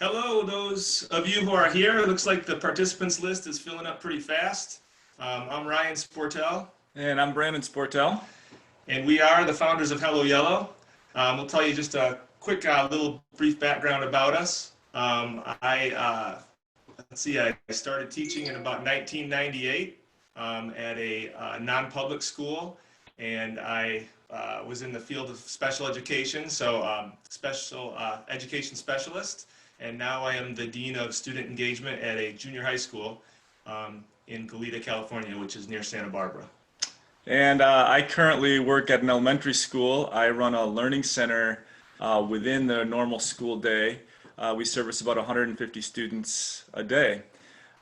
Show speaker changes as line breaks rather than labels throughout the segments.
Hello, those of you who are here. It looks like the participants list is filling up pretty fast. I'm Ryan Sportel.
And I'm Brandon Sportel.
And we are the founders of HelloYello. We'll tell you just a quick little brief background about us. I started teaching in about 1998 at a non-public school, and I was in the field of special education, so special education specialist. And now I am the Dean of Student Engagement at a junior high school in Goleta, California, which is near Santa Barbara.
And I currently work at an elementary school. I run a learning center within the normal school day. We service about 150 students a day.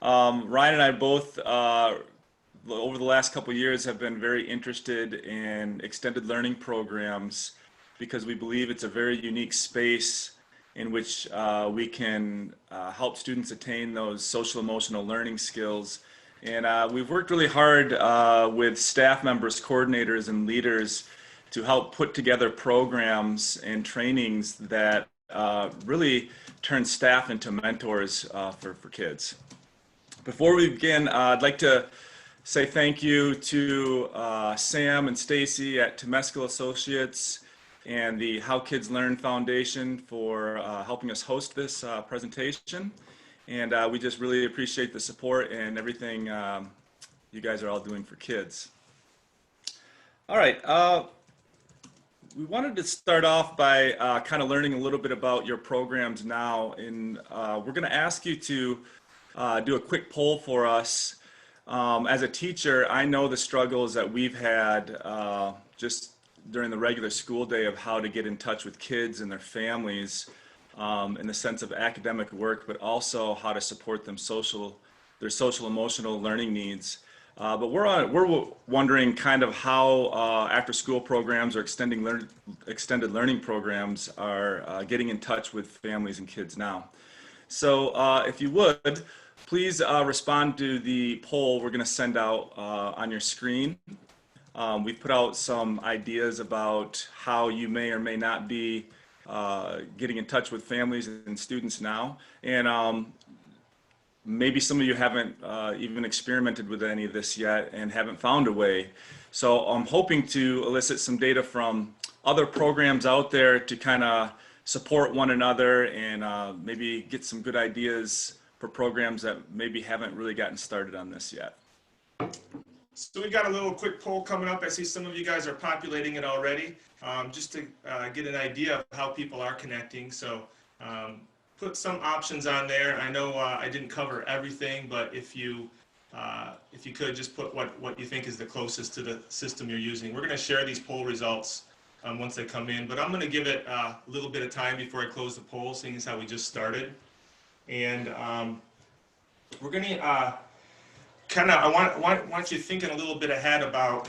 Ryan and I both, over the last couple of years, have been very interested in extended learning programs because we believe it's a very unique space in which we can help students attain those social emotional learning skills. And we've worked really hard with staff members, coordinators, and leaders to help put together programs and trainings that really turn staff into mentors for kids. Before we begin, I'd like to say thank you to Sam and Stacy at Temescal Associates and the How Kids Learn Foundation for helping us host this presentation. And we just really appreciate the support and everything you guys are all doing for kids. All right, we wanted to start off by kind of learning a little bit about your programs now. And we're going to ask you to do a quick poll for us. As a teacher, I know the struggles that we've had just during the regular school day of how to get in touch with kids and their families in the sense of academic work, but also how to support them their social emotional learning needs. But we're wondering kind of how after school programs or extended learning programs are getting in touch with families and kids now. So if you would, please respond to the poll we're going to send out on your screen. We've put out some ideas about how you may or may not be getting in touch with families and students now. And maybe some of you haven't even experimented with any of this yet and haven't found a way. So I'm hoping to elicit some data from other programs out there to kind of support one another and maybe get some good ideas for programs that maybe haven't really gotten started on this yet.
So we've got a little quick poll coming up. I see some of you guys are populating it already, just to get an idea of how people are connecting. So put some options on there. I know I didn't cover everything, but if you could just put what you think is the closest to the system you're using. We're going to share these poll results once they come in, but I'm going to give it a little bit of time before I close the poll, seeing as how we just started. And we're going to I want you thinking a little bit ahead about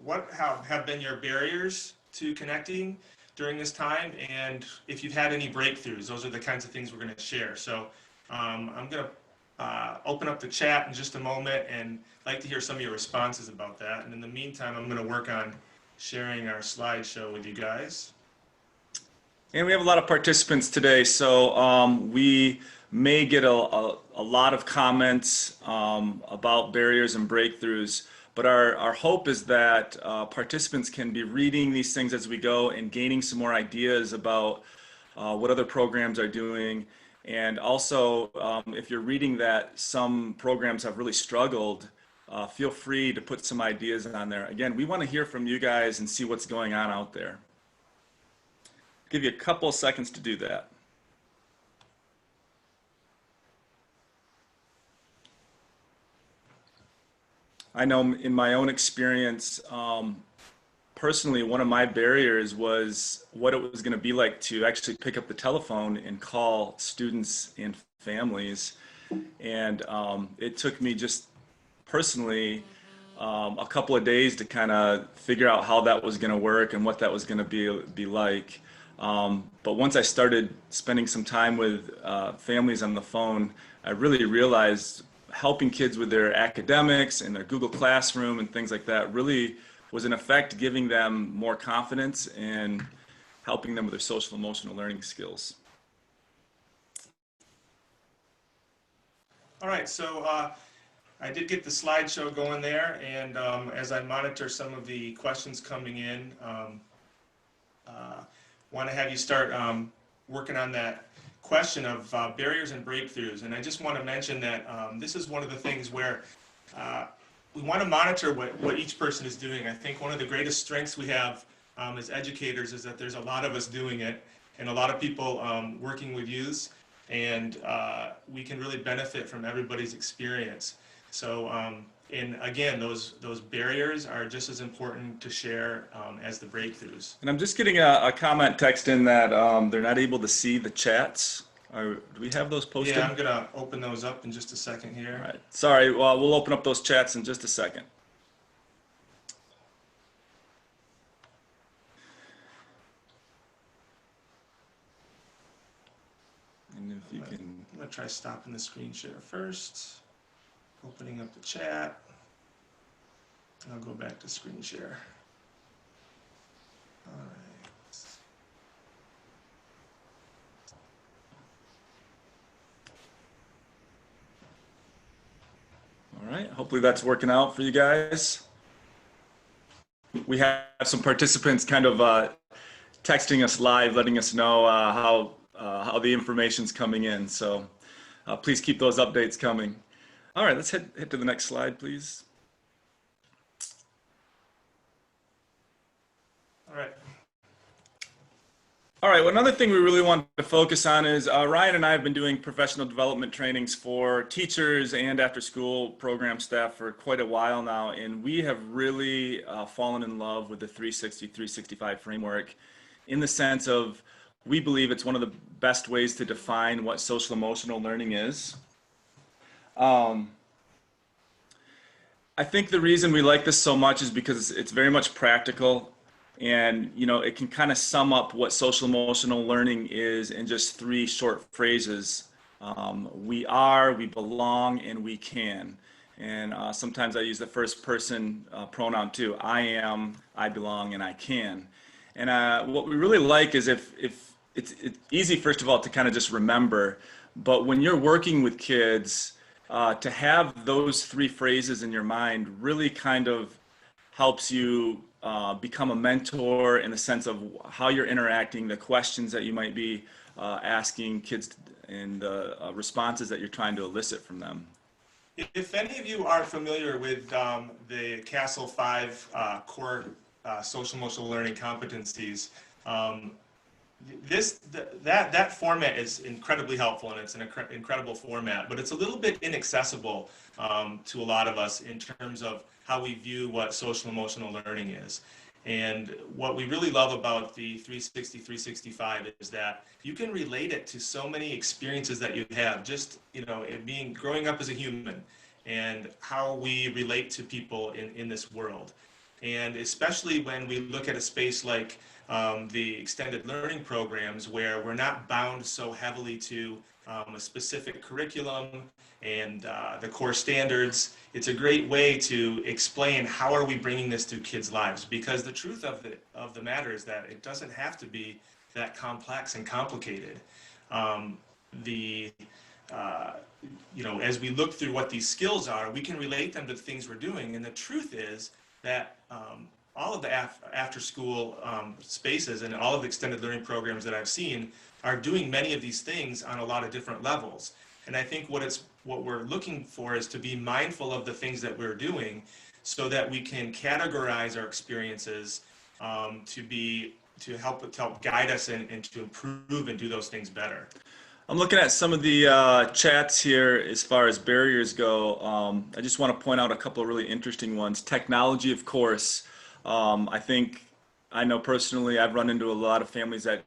what have been your barriers to connecting during this time, and if you've had any breakthroughs. Those are the kinds of things we're going to share. So I'm going to open up the chat in just a moment and like to hear some of your responses about that. And in the meantime, I'm going to work on sharing our slideshow with you guys.
And we have a lot of participants today, so we may get a lot of comments about barriers and breakthroughs, but our hope is that participants can be reading these things as we go and gaining some more ideas about what other programs are doing. And also, if you're reading that some programs have really struggled, feel free to put some ideas on there. Again, we want to hear from you guys and see what's going on out there. I'll give you a couple of seconds to do that. I know in my own experience, personally, one of my barriers was what it was going to be like to actually pick up the telephone and call students and families. And it took me just personally a couple of days to kind of figure out how that was going to work and what that was going to be like. But once I started spending some time with families on the phone, I really realized helping kids with their academics and their Google Classroom and things like that really was in effect giving them more confidence and helping them with their social emotional learning skills.
All right, so I did get the slideshow going there, and as I monitor some of the questions coming in, want to have you start working on that question of barriers and breakthroughs. And I just want to mention that this is one of the things where we want to monitor what each person is doing. I think one of the greatest strengths we have as educators is that there's a lot of us doing it and a lot of people working with youths, and we can really benefit from everybody's experience. So, and again, those barriers are just as important to share as the breakthroughs.
And I'm just getting a comment text in that they're not able to see the chats. Do we have those posted?
Yeah, I'm gonna open those up in just a second here.
All right. Sorry, well, we'll open up those chats in just a second. And if you can...
I'm gonna try stopping the screen share first, opening up the chat, and I'll go back to screen share. All right.
All right, hopefully that's working out for you guys. We have some participants kind of texting us live, letting us know how the information's coming in. So please keep those updates coming. All right, let's hit to the next slide, please.
All right.
All right, well, another thing we really want to focus on is Ryan and I have been doing professional development trainings for teachers and after school program staff for quite a while now, and we have really fallen in love with the 360, 365 framework in the sense of we believe it's one of the best ways to define what social emotional learning is. I think the reason we like this so much is because it's very much practical. And, you know, it can kind of sum up what social emotional learning is in just 3 short phrases. We are, we belong, and we can. And sometimes I use the first person pronoun too. I am, I belong, and I can. And what we really like is if it's easy, first of all, to kind of just remember. But when you're working with kids, to have those 3 phrases in your mind really kind of helps you become a mentor in the sense of how you're interacting, the questions that you might be asking kids, and the responses that you're trying to elicit from them.
If any of you are familiar with the Castle 5 core social emotional learning competencies, that format is incredibly helpful, and it's an incredible format, but it's a little bit inaccessible to a lot of us in terms of how we view what social emotional learning is. And what we really love about the 360, 365 is that you can relate it to so many experiences that you have, just, you know, growing up as a human and how we relate to people in this world. And especially when we look at a space like the extended learning programs, where we're not bound so heavily to a specific curriculum and the core standards, it's a great way to explain how are we bringing this to kids' lives, because the truth of the matter is that it doesn't have to be that complex and complicated. You know, as we look through what these skills are, we can relate them to the things we're doing, and the truth is that all of the after school spaces and all of the extended learning programs that I've seen are doing many of these things on a lot of different levels. And I think what we're looking for is to be mindful of the things that we're doing so that we can categorize our experiences to help guide us and to improve and do those things better.
I'm looking at some of the chats here as far as barriers go. I just want to point out a couple of really interesting ones. Technology, of course. I know personally I've run into a lot of families that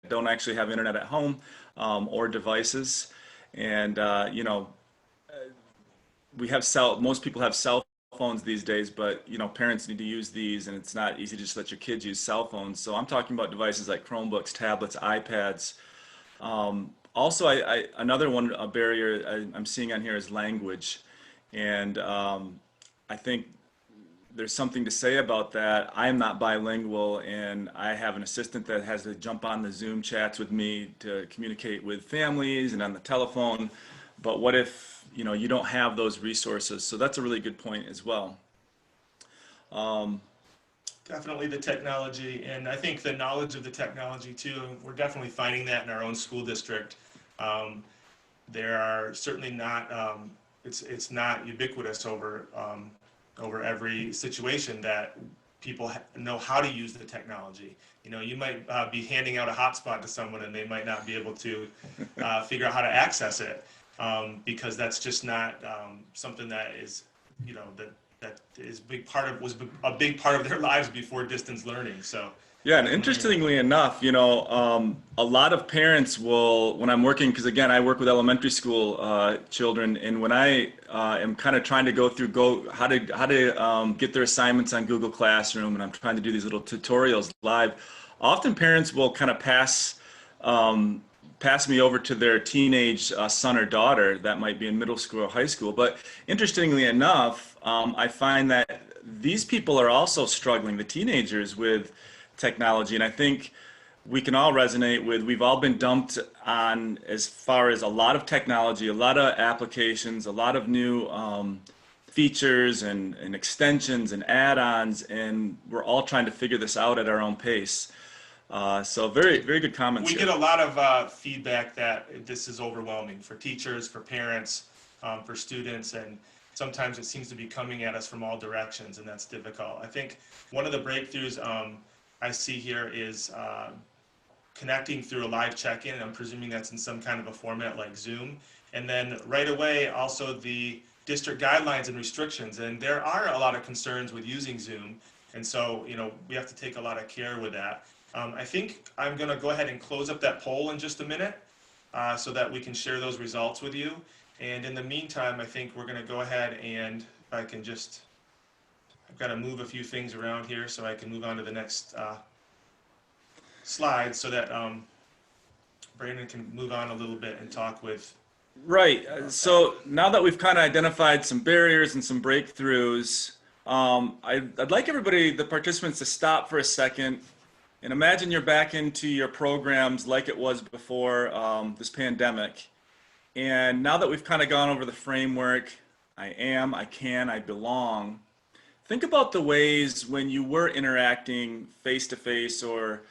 don't actually have internet at home or devices. And, you know, most people have cell phones these days, but, you know, parents need to use these, and it's not easy to just let your kids use cell phones. So I'm talking about devices like Chromebooks, tablets, iPads. Also, another one, a barrier I'm seeing on here is language. And I think there's something to say about that. I'm not bilingual, and I have an assistant that has to jump on the Zoom chats with me to communicate with families and on the telephone. But what if you don't have those resources. So that's a really good point as well.
Definitely the technology, and I think the knowledge of the technology too. We're definitely finding that in our own school district. There are certainly not. It's not ubiquitous over every situation that people know how to use the technology. You might be handing out a hotspot to someone, and they might not be able to figure out how to access it because that's just not something that is, that is was a big part of their lives before distance learning. So
Yeah, and interestingly enough, a lot of parents will, when I'm working, because again, I work with elementary school children, and when I am kind of trying to how to get their assignments on Google Classroom, and I'm trying to do these little tutorials live, often parents will kind of pass me over to their teenage son or daughter that might be in middle school or high school. But interestingly enough, I find that these people are also struggling, the teenagers, with technology. And I think we can all resonate with, we've all been dumped on as far as a lot of technology, a lot of applications, a lot of new features and extensions and add-ons, and we're all trying to figure this out at our own pace. So very, very good comments.
We get a lot of feedback that this is overwhelming for teachers, for parents, for students, and sometimes it seems to be coming at us from all directions, and that's difficult. I think one of the breakthroughs I see here is connecting through a live check-in. I'm presuming that's in some kind of a format like Zoom. And then right away, also the district guidelines and restrictions. And there are a lot of concerns with using Zoom. And so, we have to take a lot of care with that. I think I'm going to go ahead and close up that poll in just a minute so that we can share those results with you. And in the meantime, I think we're going to go ahead and, if I can just, I've got to move a few things around here so I can move on to the next slide so that Brandon can move on a little bit and talk with.
Right. So now that we've kind of identified some barriers and some breakthroughs, I'd like everybody, the participants, to stop for a second and imagine you're back into your programs like it was before this pandemic. And now that we've kind of gone over the framework, I am, I can, I belong, think about the ways when you were interacting face-to-face or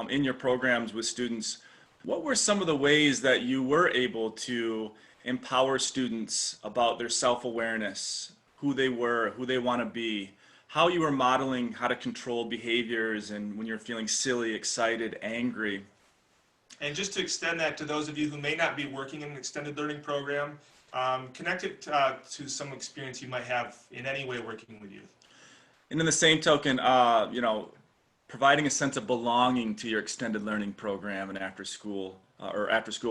in your programs with students, what were some of the ways that you were able to empower students about their self-awareness, who they were, who they want to be, how you were modeling how to control behaviors and when you're feeling silly, excited, angry.
And just to extend that to those of you who may not be working in an extended learning program, connect it to some experience you might have in any way working with youth.
And in the same token, providing a sense of belonging to your extended learning program and after school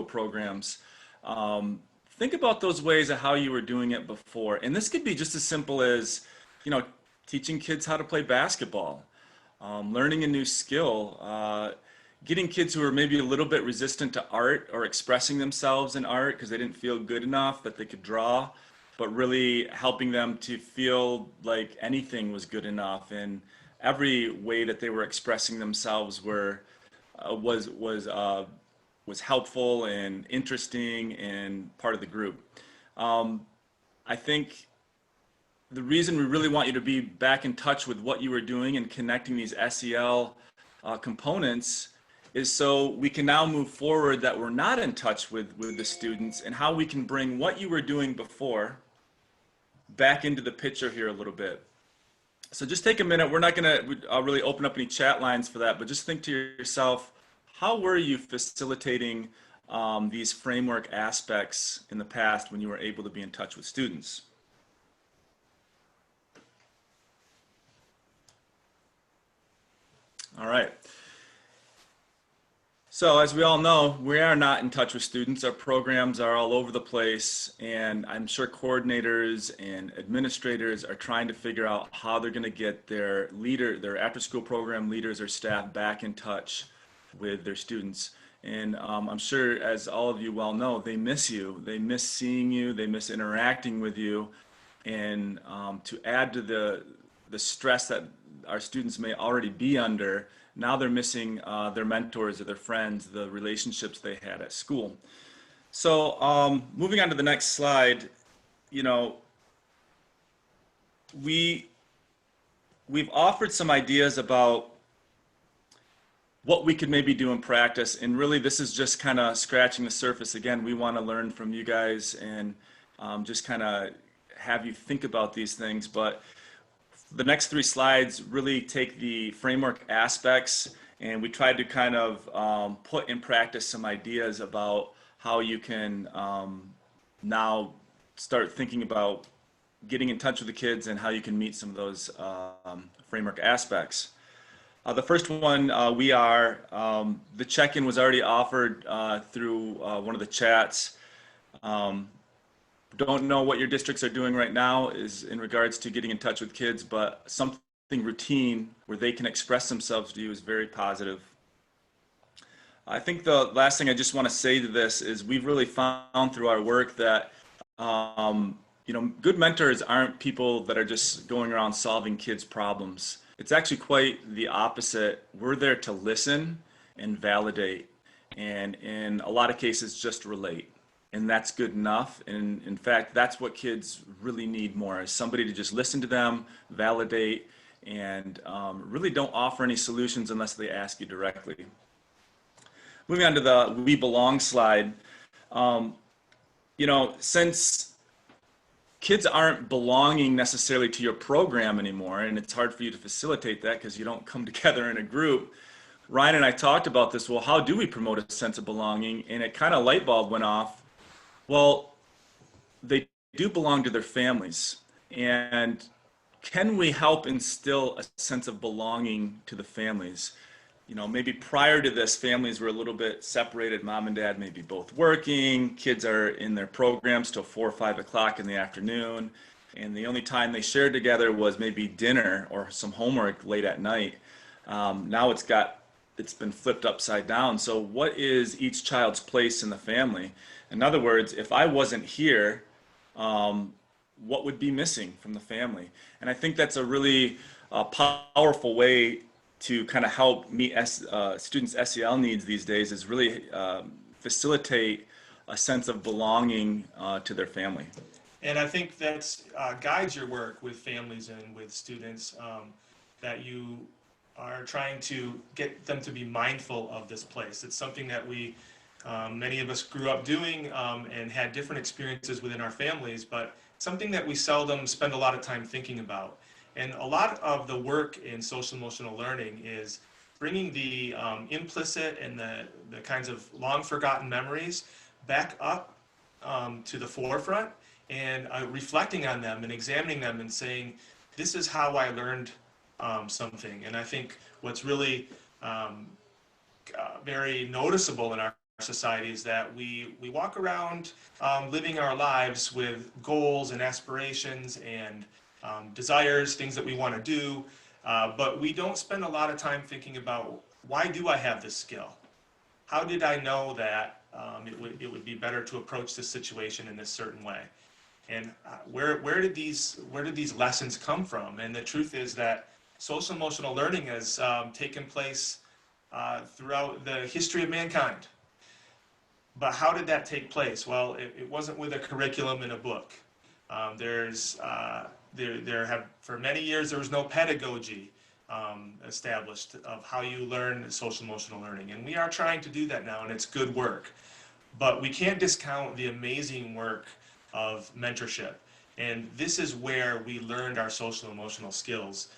programs. Think about those ways of how you were doing it before. And this could be just as simple as, teaching kids how to play basketball, learning a new skill, getting kids who are maybe a little bit resistant to art or expressing themselves in art because they didn't feel good enough that they could draw, but really helping them to feel like anything was good enough, and every way that they were expressing themselves was helpful and interesting and part of the group. I think the reason we really want you to be back in touch with what you were doing and connecting these SEL components is so we can now move forward that we're not in touch with the students, and how we can bring what you were doing before back into the picture here a little bit. So just take a minute. We're not going to really open up any chat lines for that, but just think to yourself, how were you facilitating these framework aspects in the past when you were able to be in touch with students? All right. So as we all know, we are not in touch with students. Our programs are all over the place, and I'm sure coordinators and administrators are trying to figure out how they're going to get their after-school program leaders or staff back in touch with their students. And I'm sure, as all of you well know, they miss you. They miss seeing you. They miss interacting with you. And to add to the stress that our students may already be under, now they're missing their mentors or their friends, the relationships they had at school. So moving on to the next slide, you know, we've offered some ideas about what we could maybe do in practice, and really this is just kind of scratching the surface. Again, we want to learn from you guys and just kind of have you think about these things. But the next 3 slides really take the framework aspects, and we tried to kind of put in practice some ideas about how you can now start thinking about getting in touch with the kids and how you can meet some of those framework aspects. The first one, the check-in was already offered through one of the chats. Don't know what your districts are doing right now is in regards to getting in touch with kids, but something routine where they can express themselves to you is very positive. I think the last thing I just want to say to this is we've really found through our work that good mentors aren't people that are just going around solving kids' problems. It's actually quite the opposite. We're there to listen and validate, and in a lot of cases just relate. And that's good enough. And in fact, that's what kids really need more, is somebody to just listen to them, validate, and really don't offer any solutions unless they ask you directly. Moving on to the We Belong slide. Since kids aren't belonging necessarily to your program anymore, and it's hard for you to facilitate that because you don't come together in a group, Ryan and I talked about this. Well, how do we promote a sense of belonging? And it kind of light bulb went off. Well, they do belong to their families. And can we help instill a sense of belonging to the families? Maybe prior to this, families were a little bit separated. Mom and dad may be both working. Kids are in their programs till 4 or 5 o'clock in the afternoon. And the only time they shared together was maybe dinner or some homework late at night. Now it's been flipped upside down. So what is each child's place in the family? In other words, if I wasn't here, what would be missing from the family? And I think that's a really powerful way to kind of help meet students' SEL needs these days, is really facilitate a sense of belonging to their family.
And I think that guides your work with families and with students, that you are trying to get them to be mindful of this place. It's something that many of us grew up doing and had different experiences within our families, but something that we seldom spend a lot of time thinking about. And a lot of the work in social emotional learning is bringing the implicit and the kinds of long forgotten memories back up to the forefront, and reflecting on them and examining them and saying, this is how I learned something. And I think what's really very noticeable in our society is that we walk around living our lives with goals and aspirations and desires, things that we want to do, but we don't spend a lot of time thinking about, why do I have this skill? How did I know that it would be better to approach this situation in this certain way? And where did these lessons come from? And the truth is that social emotional learning has taken place throughout the history of mankind. But how did that take place? Well, it wasn't with a curriculum in a book. For many years, there was no pedagogy established of how you learn social emotional learning. And we are trying to do that now, and it's good work. But we can't discount the amazing work of mentorship. And this is where we learned our social emotional skills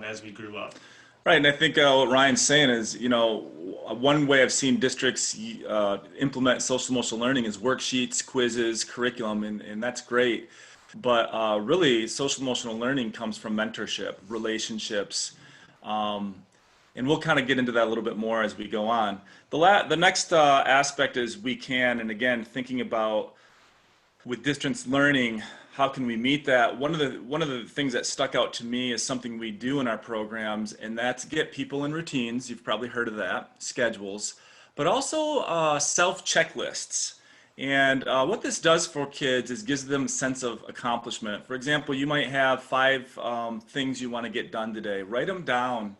as we grew up.
Right, and I think what Ryan's saying is, one way I've seen districts implement social emotional learning is worksheets, quizzes, curriculum, and that's great. But really, social emotional learning comes from mentorship, relationships, and we'll kind of get into that a little bit more as we go on. The next aspect is and again, thinking about with distance learning, how can we meet that? One of the things that stuck out to me is something we do in our programs, and that's get people in routines. You've probably heard of that, schedules, but also self checklists. And what this does for kids is gives them a sense of accomplishment. For example, you might have 5 things you want to get done today. Write them down,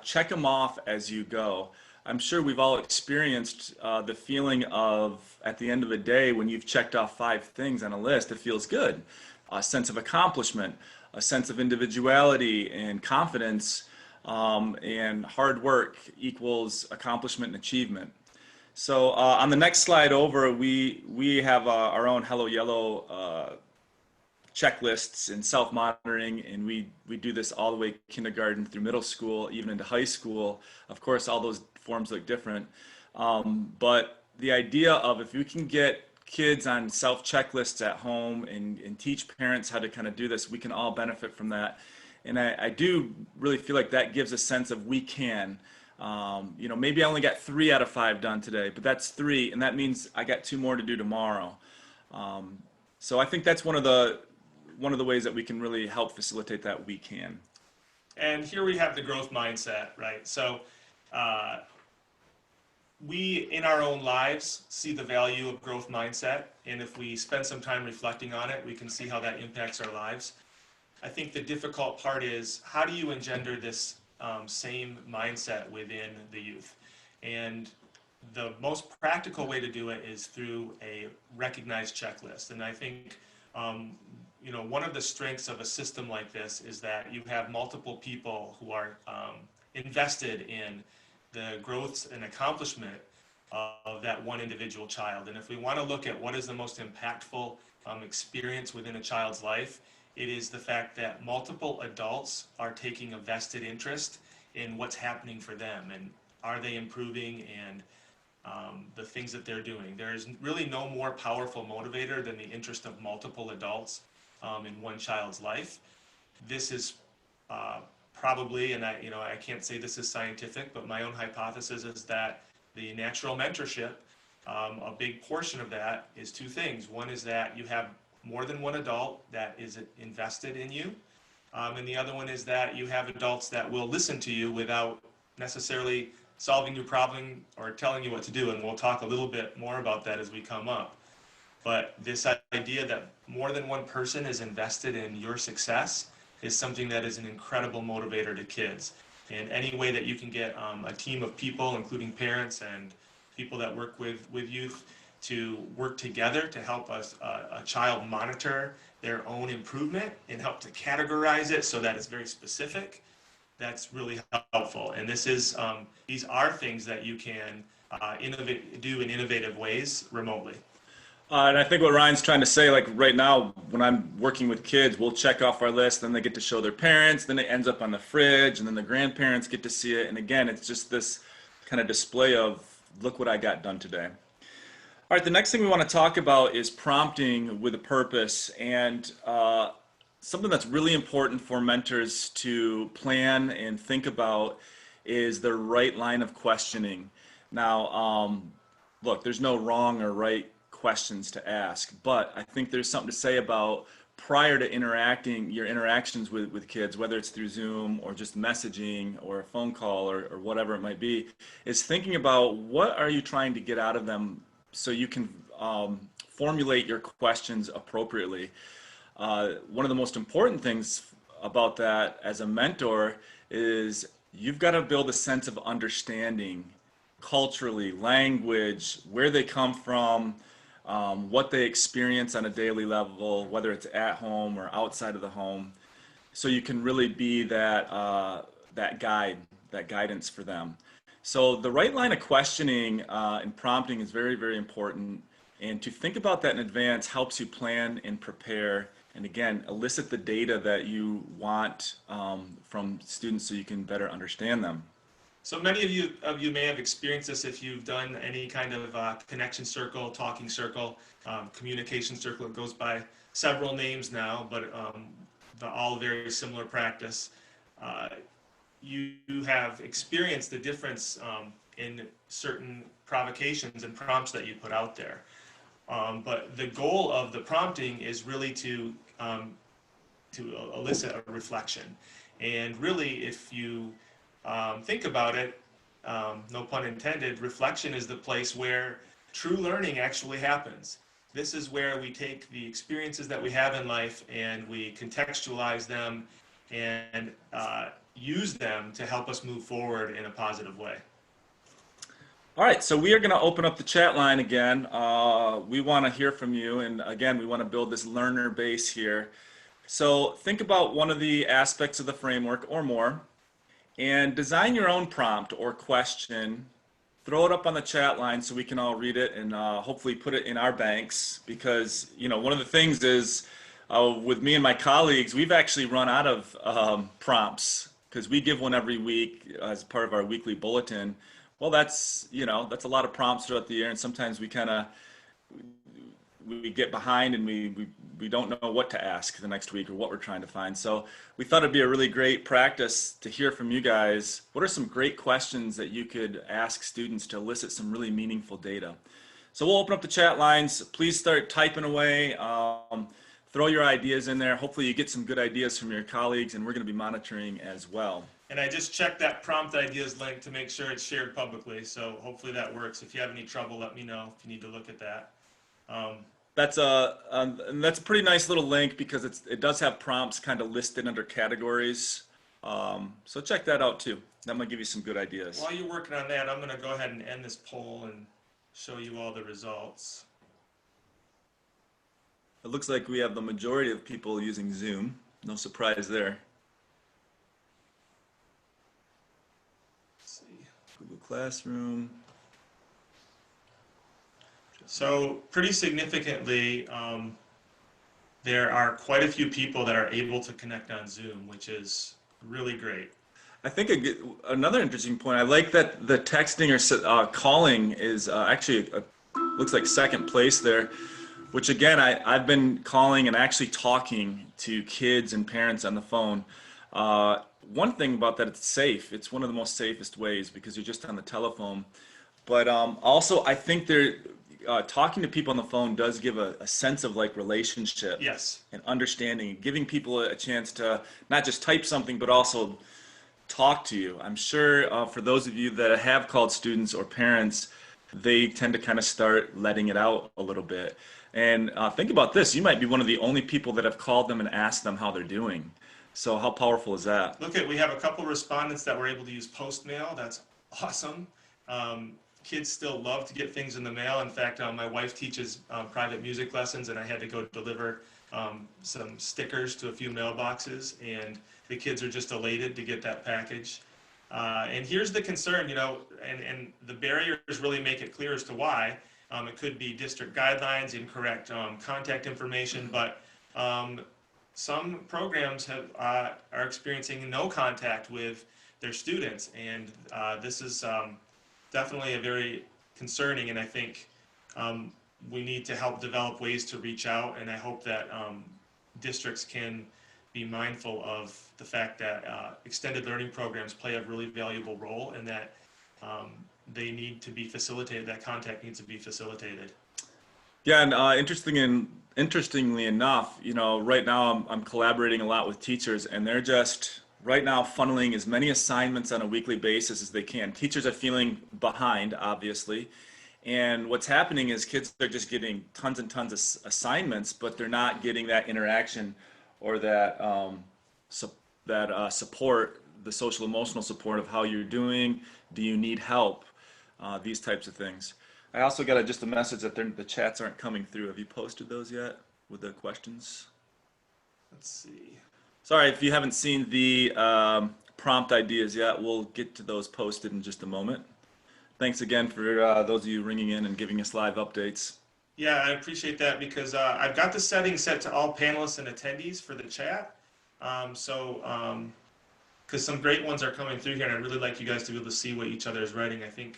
check them off as you go. I'm sure we've all experienced the feeling of, at the end of the day, when you've checked off 5 things on a list, it feels good. A sense of accomplishment, a sense of individuality and confidence, and hard work equals accomplishment and achievement. So on the next slide over, we have our own HelloYello checklists and self-monitoring, and we do this all the way kindergarten through middle school, even into high school. Of course, all those forms look different, but the idea of, if you can get kids on self checklists at home and teach parents how to kind of do this, we can all benefit from that. And I do really feel like that gives a sense of we can. Maybe I only got 3 out of 5 done today, but that's 3, and that means I got 2 more to do tomorrow. So I think that's one of the ways that we can really help facilitate that we can.
And here we have the growth mindset, right? So we, in our own lives, see the value of growth mindset. And if we spend some time reflecting on it, we can see how that impacts our lives. I think the difficult part is, how do you engender this same mindset within the youth? And the most practical way to do it is through a recognized checklist. And I think one of the strengths of a system like this is that you have multiple people who are invested in the growth and accomplishment of that one individual child. And if we want to look at what is the most impactful experience within a child's life, it is the fact that multiple adults are taking a vested interest in what's happening for them, and are they improving, and the things that they're doing. There is really no more powerful motivator than the interest of multiple adults in one child's life. This is probably, and I can't say this is scientific, but my own hypothesis is that the natural mentorship, a big portion of that is 2 things. One is that you have more than one adult that is invested in you, and the other one is that you have adults that will listen to you without necessarily solving your problem or telling you what to do, and we'll talk a little bit more about that as we come up. But this idea that more than one person is invested in your success is something that is an incredible motivator to kids. And any way that you can get a team of people, including parents and people that work with youth, to work together to help a child monitor their own improvement and help to categorize it so that it's very specific, that's really helpful. And these are things that you can do in innovative ways remotely.
And I think what Ryan's trying to say, like right now, when I'm working with kids, we'll check off our list, then they get to show their parents, then it ends up on the fridge, and then the grandparents get to see it. And again, it's just this kind of display of, look what I got done today. All right, the next thing we want to talk about is prompting with a purpose. And something that's really important for mentors to plan and think about is the right line of questioning. Now, look, there's no wrong or right questions to ask, but I think there's something to say about, prior to your interactions with kids, whether it's through Zoom or just messaging or a phone call or whatever it might be, is thinking about what are you trying to get out of them so you can formulate your questions appropriately. One of the most important things about that as a mentor is you've got to build a sense of understanding culturally, language, where they come from, what they experience on a daily level, whether it's at home or outside of the home, so you can really be that guidance for them. So the right line of questioning and prompting is very, very important. And to think about that in advance helps you plan and prepare, and again, elicit the data that you want from students so you can better understand them.
So many of you may have experienced this if you've done any kind of connection circle, talking circle, communication circle. It goes by several names now, but they're all very similar practice. You have experienced the difference in certain provocations and prompts that you put out there. But the goal of the prompting is really to elicit a reflection. And really, if you think about it, no pun intended, reflection is the place where true learning actually happens. This is where we take the experiences that we have in life and we contextualize them and use them to help us move forward in a positive way.
All right, so we are going to open up the chat line again. We want to hear from you, and again, we want to build this learner base here. So think about one of the aspects of the framework or more, and design your own prompt or question. Throw it up on the chat line so we can all read it and hopefully put it in our banks, because one of the things is with me and my colleagues, we've actually run out of prompts because we give one every week as part of our weekly bulletin. Well, that's a lot of prompts throughout the year, and sometimes we get behind and we don't know what to ask the next week or what we're trying to find. So we thought it'd be a really great practice to hear from you guys. What are some great questions that you could ask students to elicit some really meaningful data? So we'll open up the chat lines. Please start typing away. Throw your ideas in there. Hopefully you get some good ideas from your colleagues, and we're going to be monitoring as well.
And I just checked that prompt ideas link to make sure it's shared publicly. So hopefully that works. If you have any trouble, let me know if you need to look at that.
That's a pretty nice little link because it does have prompts kind of listed under categories. So check that out too. That might give you some good ideas.
While you're working on that, I'm going to go ahead and end this poll and show you all the results.
It looks like we have the majority of people using Zoom. No surprise there.
Let's see.
Google Classroom.
So pretty significantly, there are quite a few people that are able to connect on Zoom, which is really great.
I think another interesting point, I like that the texting or calling is actually looks like second place there, which again, I've been calling and actually talking to kids and parents on the phone. One thing about that, it's safe. It's one of the most safest ways because you're just on the telephone. But also, I think talking to people on the phone does give a sense of like relationship.
Yes.
And understanding, giving people a chance to not just type something, but also talk to you. I'm sure for those of you that have called students or parents, they tend to kind of start letting it out a little bit. And think about this, you might be one of the only people that have called them and asked them how they're doing. So how powerful is that?
Look, we have a couple respondents that were able to use Postmail. That's awesome. Kids still love to get things in the mail. In fact, my wife teaches private music lessons, and I had to go deliver some stickers to a few mailboxes, and the kids are just elated to get that package. And here's the concern, and the barriers really make it clear as to why. It could be district guidelines, incorrect contact information, but some programs are experiencing no contact with their students, and this is definitely a very concerning, and I think we need to help develop ways to reach out, and I hope that districts can be mindful of the fact that extended learning programs play a really valuable role, and that they need to be facilitated, that contact needs to be facilitated.
Yeah, and interestingly enough, right now I'm collaborating a lot with teachers, and they're just right now funneling as many assignments on a weekly basis as they can. Teachers are feeling behind, obviously, and what's happening is kids are just getting tons and tons of assignments, but they're not getting that interaction or that support, the social emotional support of how you're doing, do you need help, these types of things. I also got just a message that the chats aren't coming through. Have you posted those yet with the questions?
Let's see.
Sorry if you haven't seen the prompt ideas yet. We'll get to those posted in just a moment. Thanks again for those of you ringing in and giving us live updates.
Yeah, I appreciate that because I've got the settings set to all panelists and attendees for the chat. Because some great ones are coming through here, and I'd really like you guys to be able to see what each other is writing. I think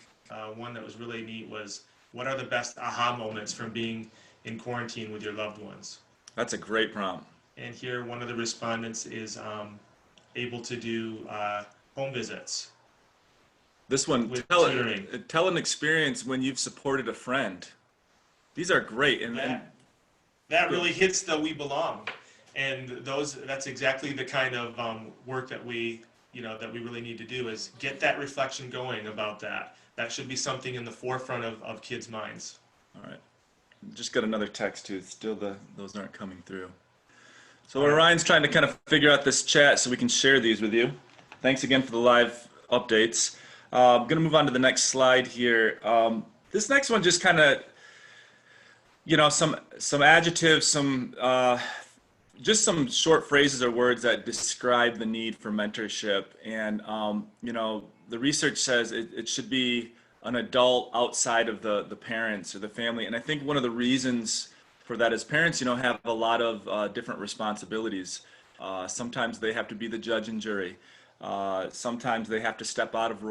one that was really neat was, what are the best aha moments from being in quarantine with your loved ones?
That's a great prompt.
And here, one of the respondents is able to do home visits.
This one, tell an experience when you've supported a friend. These are great. And
that really hits the we belong. And that's exactly the kind of work that we really need to do, is get that reflection going about that. That should be something in the forefront of kids' minds.
All right. Just got another text too. Still those aren't coming through. So Ryan's trying to kind of figure out this chat so we can share these with you. Thanks again for the live updates. I'm going to move on to the next slide here. This next one just kind of, some adjectives, just some short phrases or words that describe the need for mentorship. And, the research says it should be an adult outside of the parents or the family. And I think one of the reasons for that is parents, have a lot of different responsibilities. Sometimes they have to be the judge and jury. Sometimes they have to step out of the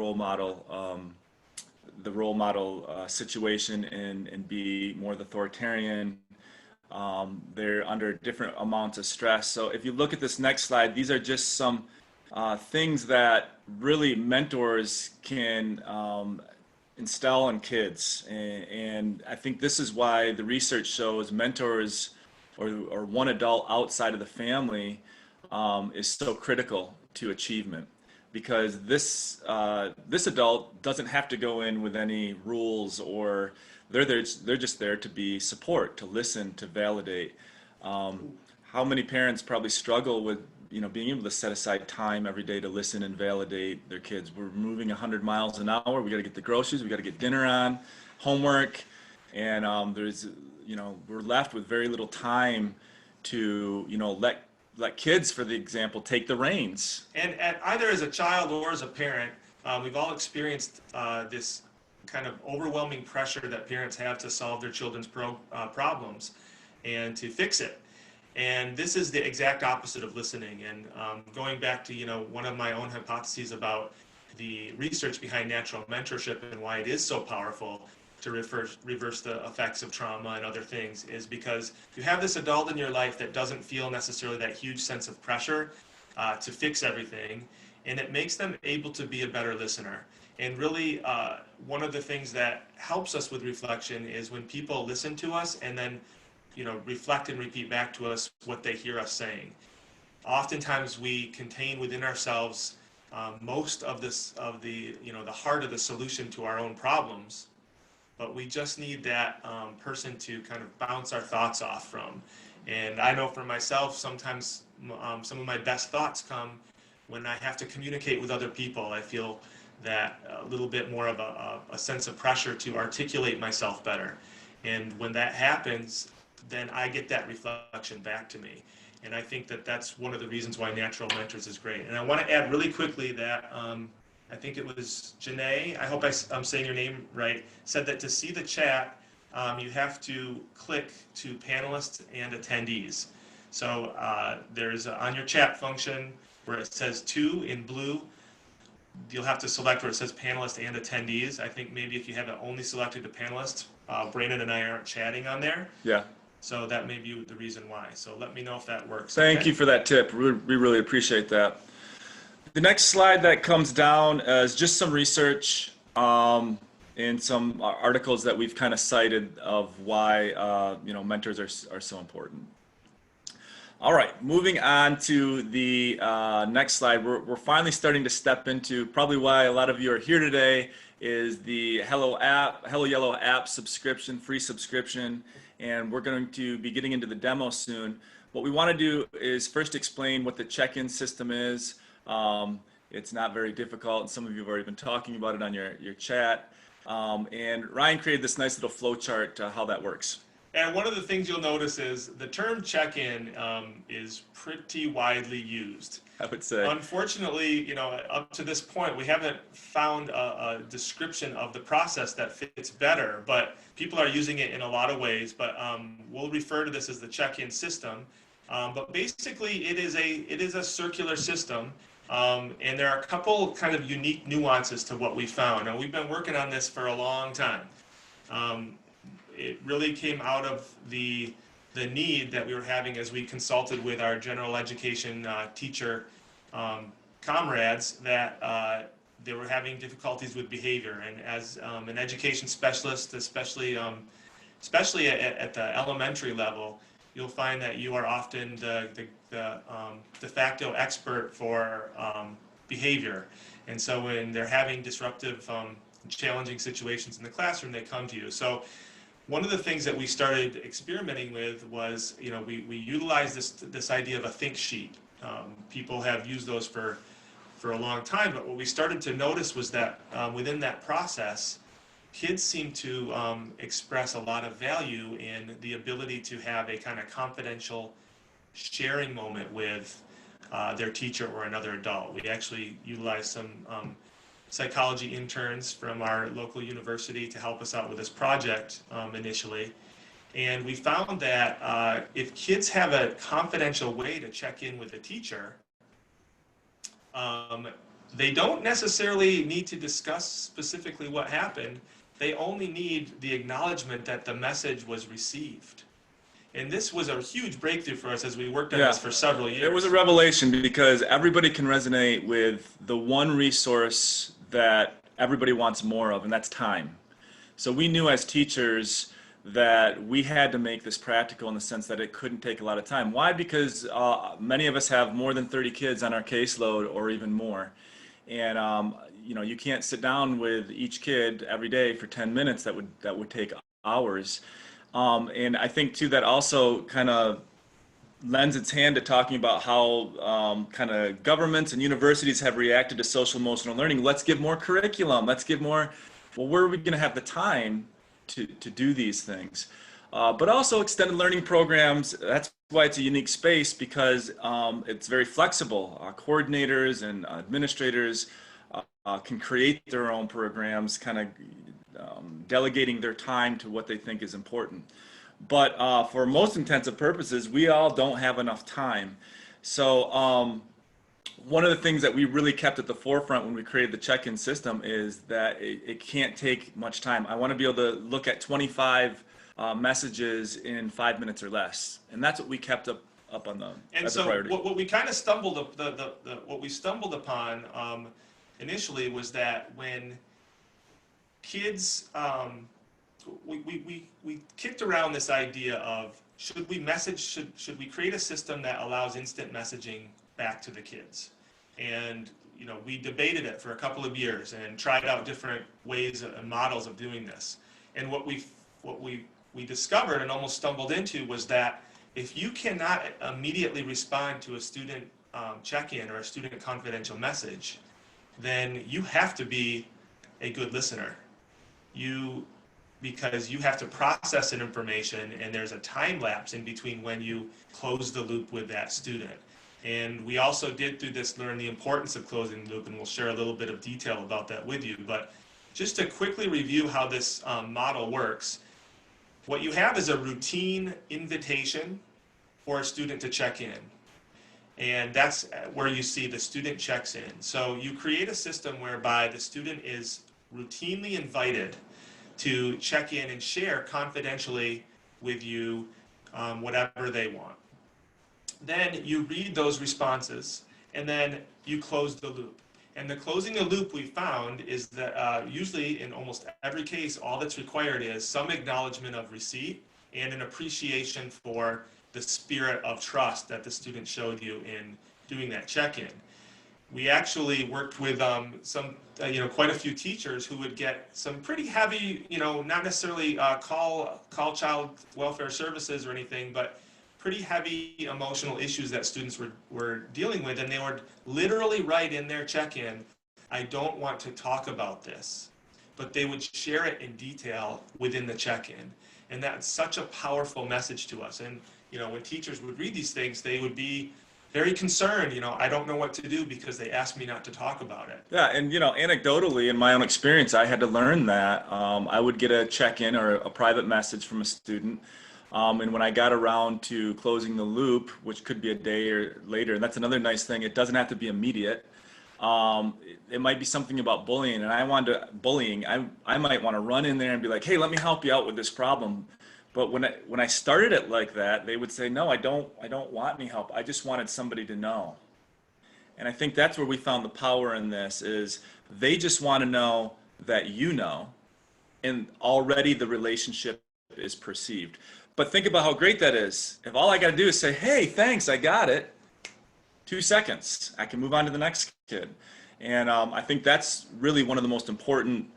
role model situation and be more the authoritarian. They're under different amounts of stress. So if you look at this next slide, these are just some things that really mentors can instill in kids. And I think this is why the research shows mentors or one adult outside of the family is so critical to achievement, because this adult doesn't have to go in with any rules, or they're just there to be support, to listen, to validate. How many parents probably struggle with being able to set aside time every day to listen and validate their kids? We're moving 100 miles an hour. We got to get the groceries. We got to get dinner on, homework, and we're left with very little time to let kids, for the example, take the reins.
And either as a child or as a parent, we've all experienced this kind of overwhelming pressure that parents have to solve their children's problems and to fix it. And this is the exact opposite of listening. And going back to one of my own hypotheses about the research behind natural mentorship and why it is so powerful to reverse the effects of trauma and other things, is because you have this adult in your life that doesn't feel necessarily that huge sense of pressure to fix everything, and it makes them able to be a better listener. And really, one of the things that helps us with reflection is when people listen to us and then reflect and repeat back to us what they hear us saying. Oftentimes we contain within ourselves most of the heart of the solution to our own problems, but we just need that person to kind of bounce our thoughts off from. And I know for myself, sometimes some of my best thoughts come when I have to communicate with other people. I feel that a little bit more of a sense of pressure to articulate myself better. And when that happens, then I get that reflection back to me. And I think that that's one of the reasons why Natural Mentors is great. And I want to add really quickly that I think it was Janae, I hope I'm saying your name right, said that to see the chat, you have to click to panelists and attendees. So there's on your chat function where it says to in blue, you'll have to select where it says panelists and attendees. I think maybe if you have it only selected to panelists, Brandon and I aren't chatting on there.
Yeah.
So that may be the reason why. So let me know if that works.
Thank you for that tip. We really appreciate that. The next slide that comes down is just some research and some articles that we've kind of cited of why mentors are so important. All right, moving on to the next slide. We're finally starting to step into probably why a lot of you are here today, is the HelloYello app subscription, free subscription, and we're going to be getting into the demo soon. What we want to do is first explain what the check-in system is. It's not very difficult, and some of you have already been talking about it on your chat. And Ryan created this nice little flow chart how that works.
And one of the things you'll notice is the term check-in is pretty widely used.
I would say.
Unfortunately, up to this point, we haven't found a description of the process that fits better, but people are using it in a lot of ways. But we'll refer to this as the check-in system. But basically, it is a circular system, and there are a couple kind of unique nuances to what we found. And we've been working on this for a long time. It really came out of the need that we were having as we consulted with our general education teacher comrades that they were having difficulties with behavior. And as an education specialist, especially at the elementary level, you'll find that you are often the de facto expert for behavior. And so when they're having disruptive, challenging situations in the classroom, they come to you. So one of the things that we started experimenting with was, we utilized this idea of a think sheet. People have used those for for a long time, but what we started to notice was that within that process, kids seem to express a lot of value in the ability to have a kind of confidential sharing moment with their teacher or another adult. We actually utilized some psychology interns from our local university to help us out with this project initially. And we found that if kids have a confidential way to check in with a teacher, they don't necessarily need to discuss specifically what happened. They only need the acknowledgement that the message was received. And this was a huge breakthrough for us as we worked on this for several years.
It was a revelation because everybody can resonate with the one resource that everybody wants more of, and that's time. So we knew as teachers that we had to make this practical in the sense that it couldn't take a lot of time. Why? Because many of us have more than 30 kids on our caseload or even more. And you know, you can't sit down with each kid every day for 10 minutes. That would take hours. And I think too that also kind of lends its hand to talking about how kind of governments and universities have reacted to social emotional learning. Let's give more curriculum. Let's give more. Well, where are we going to have the time to do these things? But also extended learning programs. That's why it's a unique space, because it's very flexible. Coordinators and administrators can create their own programs, kind of delegating their time to what they think is important. But for most intensive purposes, we all don't have enough time. So one of the things that we really kept at the forefront when we created the check-in system is that it can't take much time. I want to be able to look at 25 messages in 5 minutes or less, and that's what we kept up on the as a priority.
What we kind of stumbled what we stumbled upon initially was that when kids we kicked around this idea of should we create a system that allows instant messaging back to the kids. And you know, we debated it for a couple of years and tried out different ways and models of doing this. And what we discovered and almost stumbled into was that if you cannot immediately respond to a student check-in or a student confidential message, then you have to be a good listener. Because you have to process that information, and there's a time lapse in between when you close the loop with that student. And we also did through this learn the importance of closing the loop, and we'll share a little bit of detail about that with you. But just to quickly review how this model works, what you have is a routine invitation for a student to check in. And that's where you see the student checks in. So you create a system whereby the student is routinely invited to check in and share confidentially with you whatever they want. Then you read those responses, and then you close the loop. And the closing the loop we found is that usually in almost every case, all that's required is some acknowledgement of receipt and an appreciation for the spirit of trust that the student showed you in doing that check-in. We actually worked with quite a few teachers who would get some pretty heavy, not necessarily call child welfare services or anything, but pretty heavy emotional issues that students were dealing with, and they would literally write in their check-in, "I don't want to talk about this," but they would share it in detail within the check-in, and that's such a powerful message to us. And when teachers would read these things, they would be very concerned, I don't know what to do because they asked me not to talk about it.
Yeah, and anecdotally, in my own experience, I had to learn that. I would get a check-in or a private message from a student, and when I got around to closing the loop, which could be a day or later, and that's another nice thing, it doesn't have to be immediate. It might be something about bullying, and I might want to run in there and be like, "Hey, let me help you out with this problem." But when I started it like that, they would say, "No, I don't want any help. I just wanted somebody to know." And I think that's where we found the power in this, is they just want to know that you know, and already the relationship is perceived. But think about how great that is. If all I got to do is say, "Hey, thanks, I got it," 2 seconds, I can move on to the next kid. And I think that's really one of the most important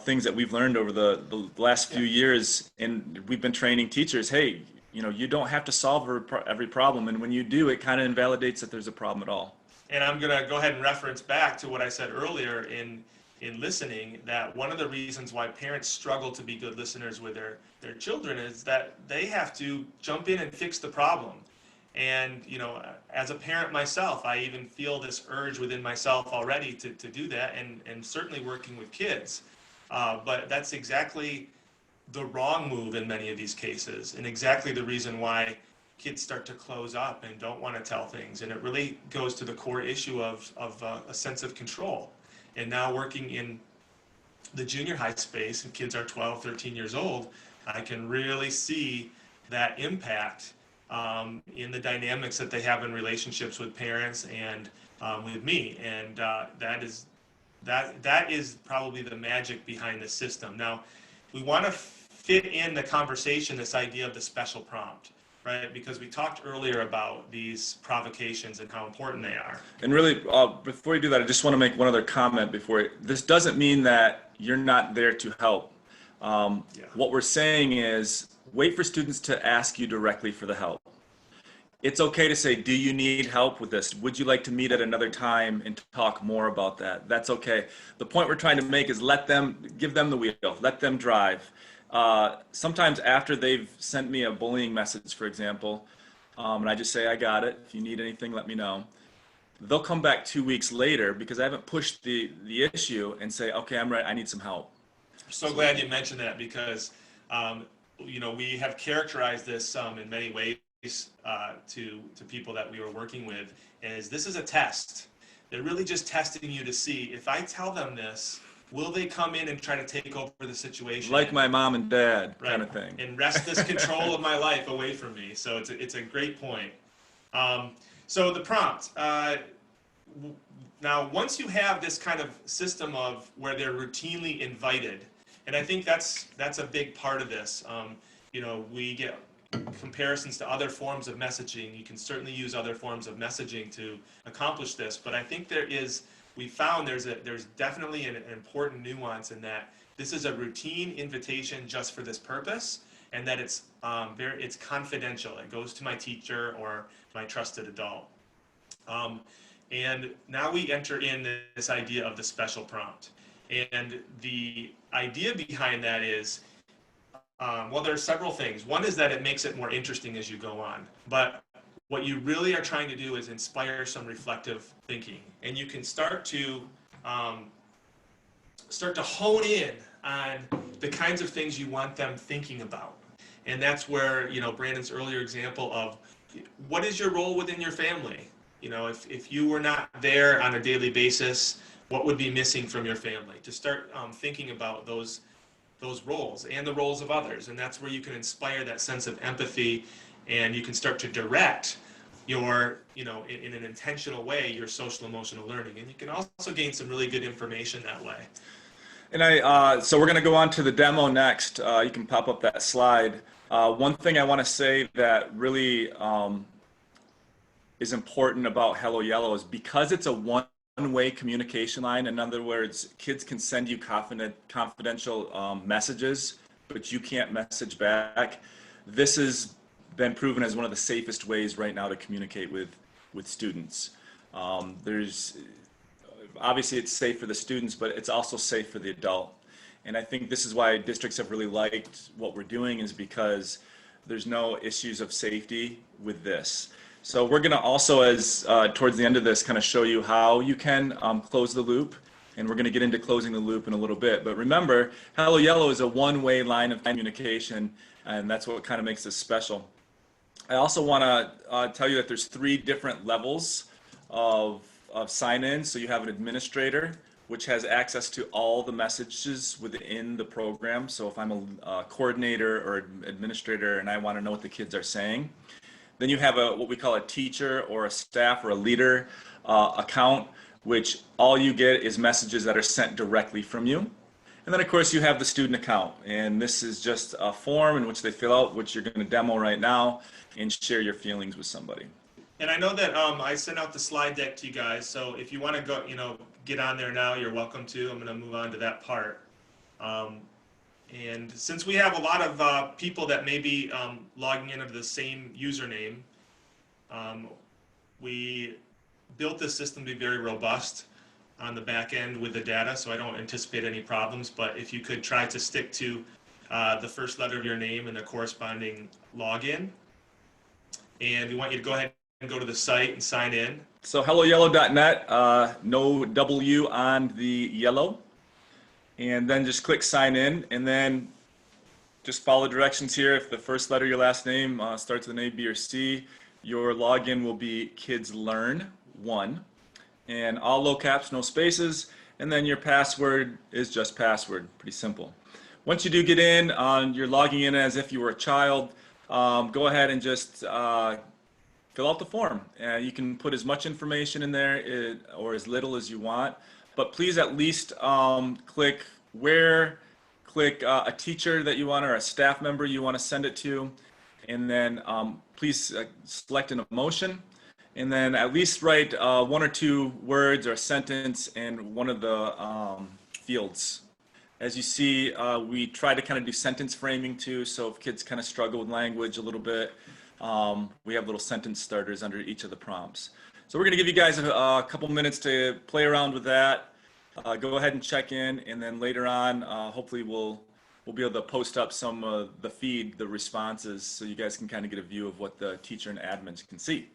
things that we've learned over the last few years, and we've been training teachers. Hey, you don't have to solve every problem, and when you do, it kind of invalidates that there's a problem at all.
And I'm going to go ahead and reference back to what I said earlier in listening, that one of the reasons why parents struggle to be good listeners with their children is that they have to jump in and fix the problem. And, you know, as a parent myself, I even feel this urge within myself already to do that, and certainly working with kids. But that's exactly the wrong move in many of these cases, and exactly the reason why kids start to close up and don't want to tell things. And it really goes to the core issue of a sense of control. And now working in the junior high space, and kids are 12, 13 years old, I can really see that impact in the dynamics that they have in relationships with parents and with me. And that is probably the magic behind the system. Now, we want to fit in the conversation this idea of the special prompt, right? Because we talked earlier about these provocations and how important they are.
And really, before you do that, I just want to make one other comment this doesn't mean that you're not there to help. What we're saying is wait for students to ask you directly for the help. It's okay to say, do you need help with this? Would you like to meet at another time and talk more about that? That's okay. The point we're trying to make is give them the wheel, let them drive. Sometimes after they've sent me a bullying message, for example, and I just say, I got it. If you need anything, let me know. They'll come back 2 weeks later because I haven't pushed the issue and say, okay, I'm ready. I need some help.
So glad you mentioned that, because you know, we have characterized this in many ways to people that we were working with, is this is a test. They're really just testing you to see, if I tell them this, will they come in and try to take over the situation?
Like my mom and dad,
right,
kind of thing.
And wrest this control of my life away from me. So it's a great point. So the prompt. Now, once you have this kind of system of where they're routinely invited, and I think that's a big part of this. You know, we get comparisons to other forms of messaging. You can certainly use other forms of messaging to accomplish this, but I think we found there's definitely an important nuance in that this is a routine invitation just for this purpose, and that it's confidential. It goes to my teacher or my trusted adult. And now we enter in this idea of the special prompt. And the idea behind that is, well, there are several things. One is that it makes it more interesting as you go on. But what you really are trying to do is inspire some reflective thinking. And you can start to hone in on the kinds of things you want them thinking about. And that's where, you know, Brandon's earlier example of what is your role within your family? You know, if you were not there on a daily basis, what would be missing from your family? To start thinking about those roles and the roles of others. And that's where you can inspire that sense of empathy, and you can start to direct your, you know, in an intentional way, your social emotional learning. And you can also gain some really good information that way.
And so we're going to go on to the demo next. You can pop up that slide. One thing I want to say that really is important about HelloYello is because it's a one-way communication line. In other words, kids can send you confidential messages, but you can't message back. This has been proven as one of the safest ways right now to communicate with students. Obviously it's safe for the students, but it's also safe for the adult. And I think this is why districts have really liked what we're doing, is because there's no issues of safety with this. So we're going to also, as towards the end of this, kind of show you how you can close the loop. And we're going to get into closing the loop in a little bit. But remember, HelloYello is a one-way line of communication, and that's what kind of makes this special. I also want to tell you that there's 3 different levels of sign-in. So you have an administrator, which has access to all the messages within the program. So if I'm a coordinator or administrator and I want to know what the kids are saying, then you have what we call a teacher or a staff or a leader account, which all you get is messages that are sent directly from you. And then of course you have the student account, and this is just a form in which they fill out, which you're going to demo right now, and share your feelings with somebody.
And I know that I sent out the slide deck to you guys, so if you want to go, you know, get on there now, you're welcome to. I'm going to move on to that part. And since we have a lot of people that may be logging in under the same username, we built this system to be very robust on the back end with the data, so I don't anticipate any problems. But if you could try to stick to the first letter of your name and the corresponding login. And we want you to go ahead and go to the site and sign in.
So HelloYello.net, no W on the yellow. And then just click sign in, and then just follow directions here. If the first letter of your last name starts with an A, B, or C, your login will be KidsLearn1, and all low caps, no spaces, and then your password is just password, pretty simple. Once you do get in, you're logging in as if you were a child. Go ahead and just fill out the form. You can put as much information in there or as little as you want, but please at least click a teacher that you want or a staff member you want to send it to, and then please select an emotion, and then at least write 1 or 2 words or a sentence in one of the fields. As you see, we try to kind of do sentence framing too, so if kids kind of struggle with language a little bit, we have little sentence starters under each of the prompts. So we're going to give you guys a couple minutes to play around with that. Go ahead and check in, and then later on, hopefully we'll be able to post up some of the feed, the responses, so you guys can kind of get a view of what the teacher and admins can see.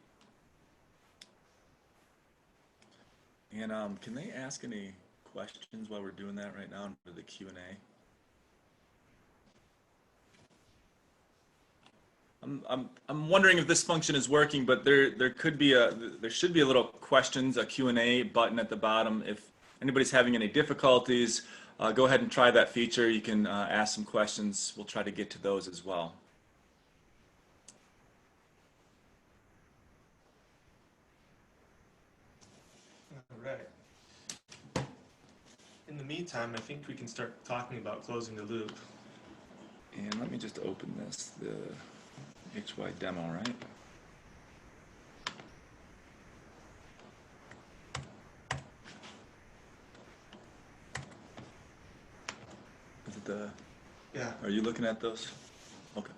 And can they ask any questions while we're doing that right now for the Q&A? I'm wondering if this function is working, but there should be a little questions, a Q&A button at the bottom. If anybody's having any difficulties, go ahead and try that feature. You can ask some questions. We'll try to get to those as well.
All right. In the meantime, I think we can start talking about closing the loop.
And let me just open this, the HY demo, right? Is it the?
Yeah.
Are you looking at those? Okay.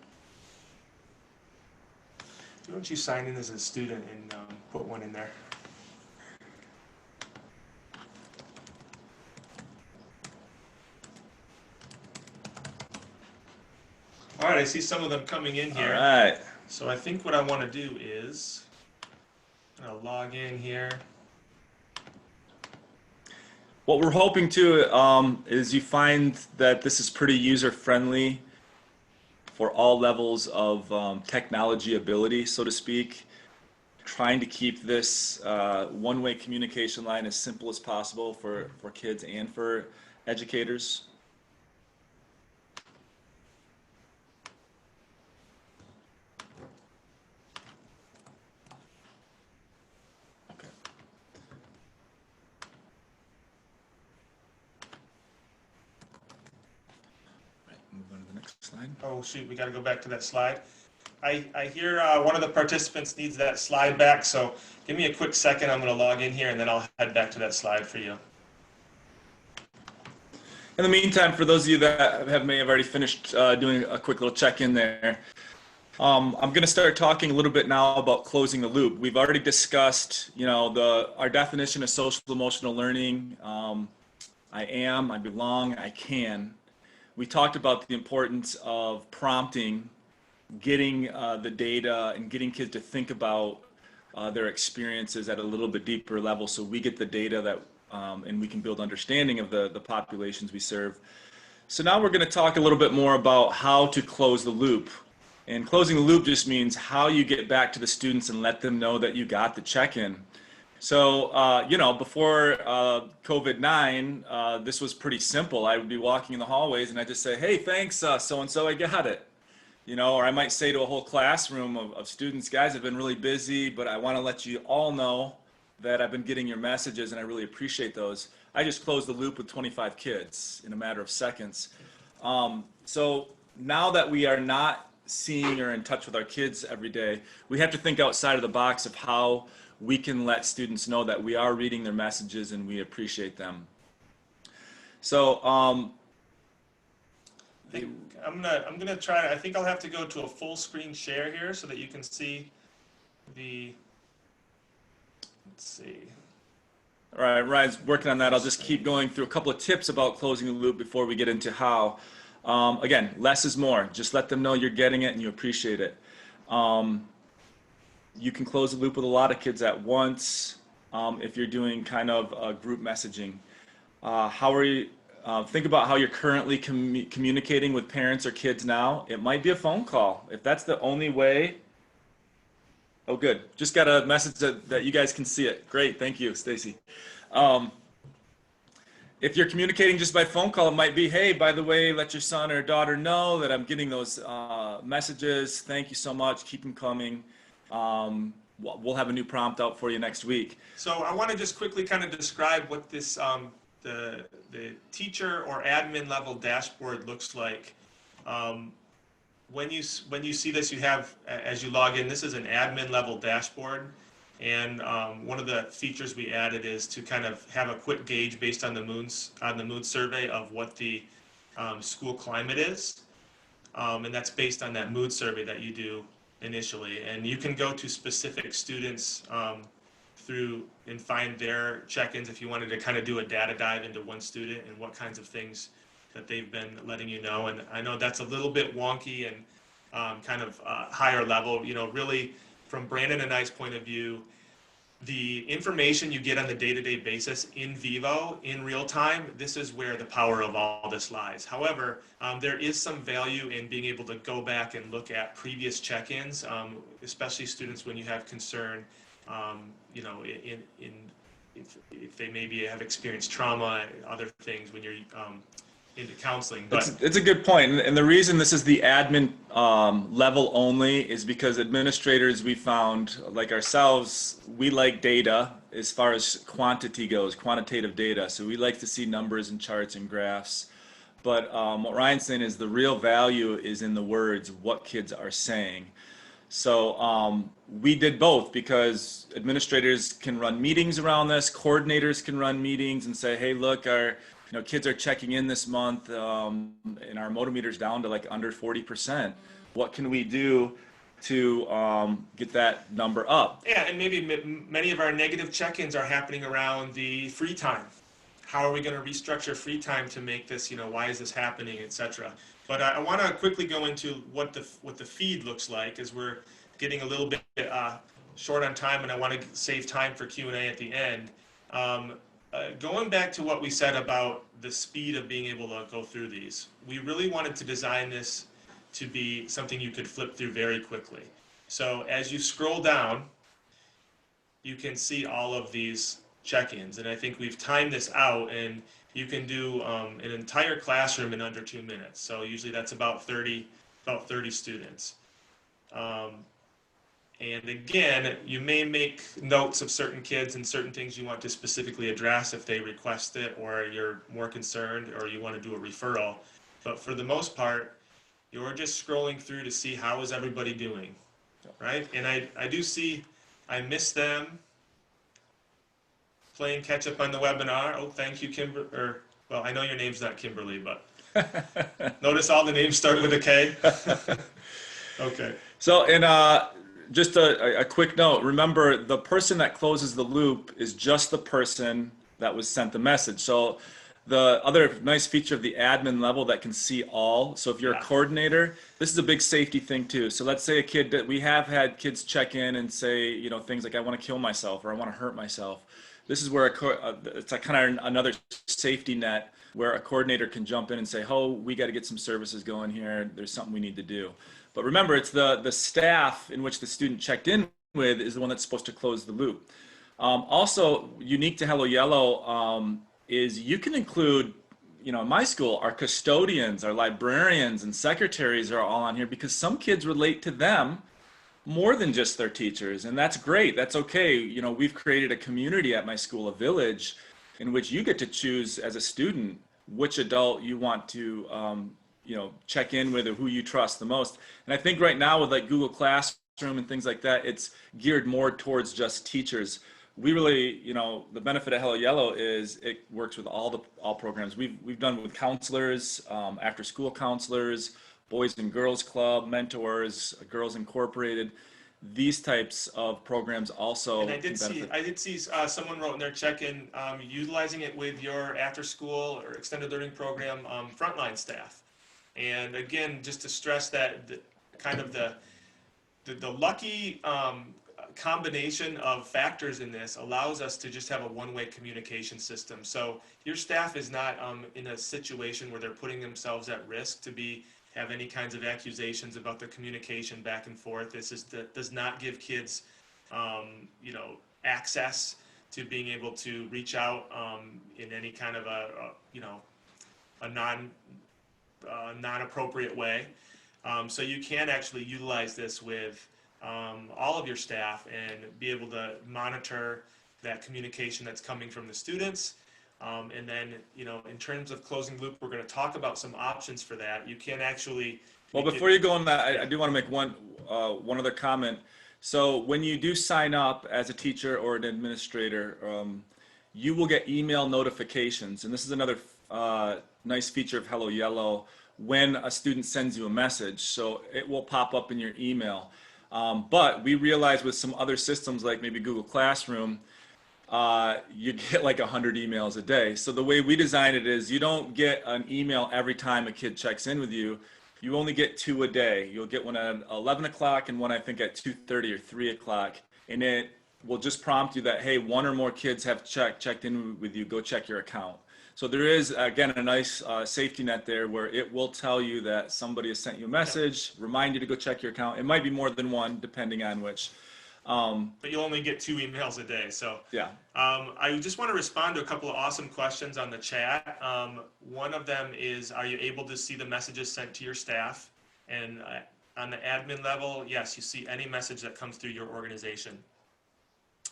Why don't you sign in as a student and put one in there? All right, I see some of them coming in here.
All right.
So I think what I want to do is I'll log in here.
What we're hoping to is you find that this is pretty user-friendly for all levels of technology ability, so to speak. Trying to keep this one-way communication line as simple as possible for kids and for educators. Slide.
Oh shoot, we got to go back to that slide. I hear one of the participants needs that slide back, so give me a quick second. I'm going to log in here and then I'll head back to that slide for you.
In the meantime, for those of you that may have already finished doing a quick little check-in there, I'm going to start talking a little bit now about closing the loop. We've already discussed, our definition of social emotional learning. I am, I belong, I can. We talked about the importance of prompting, getting the data and getting kids to think about their experiences at a little bit deeper level, so we get the data that and we can build understanding of the populations we serve. So now we're going to talk a little bit more about how to close the loop. And closing the loop just means how you get back to the students and let them know that you got the check-in. So, before COVID-19, this was pretty simple. I would be walking in the hallways and I'd just say, hey, thanks, so-and-so, I got it. Or I might say to a whole classroom of students, guys, I've been really busy, but I want to let you all know that I've been getting your messages and I really appreciate those. I just closed the loop with 25 kids in a matter of seconds. So now that we are not seeing or in touch with our kids every day, we have to think outside of the box of how we can let students know that we are reading their messages and we appreciate them. So I'm gonna try.
I think I'll have to go to a full screen share here so that you can see the Let's see.
All right, Ryan's working on that. I'll just keep going through a couple of tips about closing the loop before we get into how. Again, less is more. Just let them know you're getting it and you appreciate it. You can close the loop with a lot of kids at once if you're doing kind of group messaging. How are you? Think about how you're currently communicating with parents or kids now. It might be a phone call. If that's the only way. Oh, good. Just got a message that you guys can see it. Great. Thank you, Stacy. If you're communicating just by phone call, it might be, hey, by the way, let your son or daughter know that I'm getting those messages. Thank you so much. Keep them coming. We'll have a new prompt out for you next week.
So I want to just quickly kind of describe what this the teacher or admin level dashboard looks like. When you see this, you have, as you log in, this is an admin level dashboard. And one of the features we added is to kind of have a quick gauge based on the mood survey of what the school climate is, and that's based on that mood survey that you do initially. And you can go to specific students through and find their check-ins if you wanted to kind of do a data dive into one student and what kinds of things that they've been letting you know. And I know that's a little bit wonky and kind of higher level. You know, really, from Brandon and I's point of view, the information you get on the day-to-day basis in vivo, in real time, this is where the power of all this lies. However, there is some value in being able to go back and look at previous check-ins, especially students when you have concern, you know, if they maybe have experienced trauma, other things when you're into counseling. But
it's a good point. And the reason this is the admin level only is because administrators, we found, like ourselves, we like data as far as quantity goes, quantitative data. So we like to see numbers and charts and graphs. But what Ryan's saying is the real value is in the words, what kids are saying. So we did both because administrators can run meetings around this, coordinators can run meetings and say, hey, look, our kids are checking in this month and our motor meter's down to like under 40%. What can we do to get that number up?
Yeah, and maybe many of our negative check-ins are happening around the free time. How are we going to restructure free time to make this, why is this happening, etc. But I want to quickly go into what the feed looks like, as we're getting a little bit short on time, and I want to save time for Q&A at the end. Going back to what we said about the speed of being able to go through these, we really wanted to design this to be something you could flip through very quickly. So as you scroll down, you can see all of these check-ins, and I think we've timed this out, and you can do an entire classroom in under 2 minutes. So usually that's about 30 students. And again, you may make notes of certain kids and certain things you want to specifically address if they request it, or you're more concerned, or you want to do a referral. But for the most part, you're just scrolling through to see how is everybody doing, right? And I do see, I miss them playing catch up on the webinar. Oh, thank you, Kimber. Well, I know your name's not Kimberly, but notice all the names start with a K. Okay.
So, and just a quick note, remember the person that closes the loop is just the person that was sent the message. So the other nice feature of the admin level that can see all. So if you're a coordinator, this is a big safety thing too. So let's say a kid that we have had kids check in and say, things like I want to kill myself or I want to hurt myself. This is where it's like kind of another safety net where a coordinator can jump in and say, oh, we got to get some services going here. There's something we need to do. But remember, it's the staff in which the student checked in with is the one that's supposed to close the loop. Also, unique to HelloYello is you can include, in my school, our custodians, our librarians, and secretaries are all on here because some kids relate to them more than just their teachers, and that's great. That's okay. We've created a community at my school, a village, in which you get to choose as a student which adult you want to check in with or who you trust the most. And I think right now with like Google Classroom and things like that, it's geared more towards just teachers. We really, the benefit of HelloYello is it works with all programs. We've done with counselors, after school counselors, Boys and Girls Club, mentors, Girls Incorporated. these types of programs also
And I
can
did
benefit.
see someone wrote in their check-in, utilizing it with your after-school or extended learning program frontline staff. And again, just to stress that kind of the lucky combination of factors in this allows us to just have a one-way communication system. So your staff is not in a situation where they're putting themselves at risk to have any kinds of accusations about the communication back and forth. Does not give kids, access to being able to reach out in any kind of a non-appropriate way. So you can actually utilize this with all of your staff and be able to monitor that communication that's coming from the students. And then, in terms of closing loop, we're going to talk about some options for that. You can actually.
Well, before you go on that, I do want to make one other comment. So when you do sign up as a teacher or an administrator, you will get email notifications, and this is another nice feature of HelloYello. When a student sends you a message, so it will pop up in your email. But we realize with some other systems like maybe Google Classroom, you get like 100 emails a day. So the way we design it is you don't get an email every time a kid checks in with you. You only get 2 a day. You'll get one at 11 o'clock and one I think at 2:30 or 3 o'clock. And it will just prompt you that, hey, 1 or more kids have checked in with you, go check your account. So there is, again, a nice safety net there where it will tell you that somebody has sent you a message, remind you to go check your account. It might be more than one, depending on which.
But you'll only get 2 emails a day. So
yeah.
I just want to respond to a couple of awesome questions on the chat. One of them is, are you able to see the messages sent to your staff? And on the admin level, yes, you see any message that comes through your organization.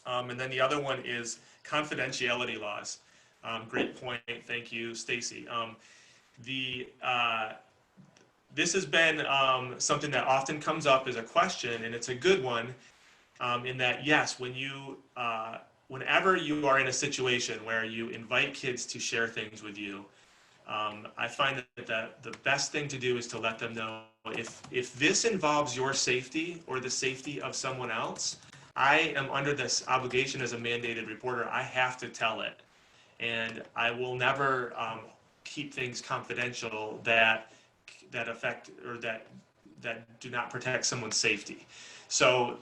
And then the other one is confidentiality laws. Great point. Thank you, Stacy. This has been something that often comes up as a question, and it's a good one, in that, yes, whenever you are in a situation where you invite kids to share things with you, I find that the best thing to do is to let them know if this involves your safety or the safety of someone else, I am under this obligation as a mandated reporter. I have to tell it. And I will never keep things confidential that affect or that do not protect someone's safety. So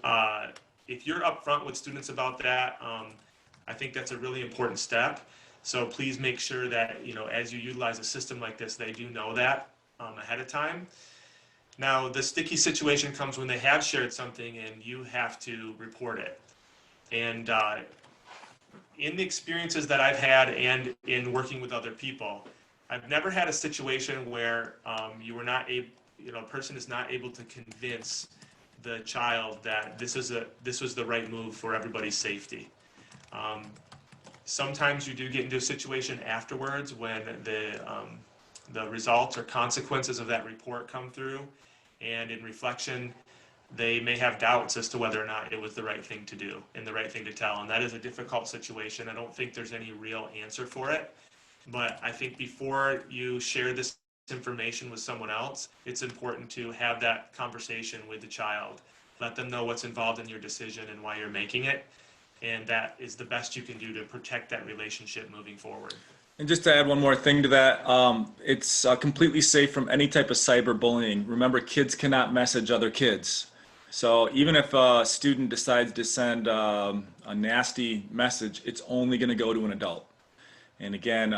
if you're upfront with students about that, I think that's a really important step. So please make sure that as you utilize a system like this, they do know that ahead of time. Now, the sticky situation comes when they have shared something and you have to report it. And in the experiences that I've had and in working with other people, I've never had a situation where a person is not able to convince the child that this was the right move for everybody's safety. Sometimes you do get into a situation afterwards when the results or consequences of that report come through, and in reflection, they may have doubts as to whether or not it was the right thing to do and the right thing to tell. And that is a difficult situation. I don't think there's any real answer for it. But I think before you share this information with someone else, it's important to have that conversation with the child. Let them know what's involved in your decision and why you're making it. And that is the best you can do to protect that relationship moving forward.
And just to add one more thing to that, it's completely safe from any type of cyberbullying. Remember, kids cannot message other kids. So even if a student decides to send a nasty message, it's only going to go to an adult. And again,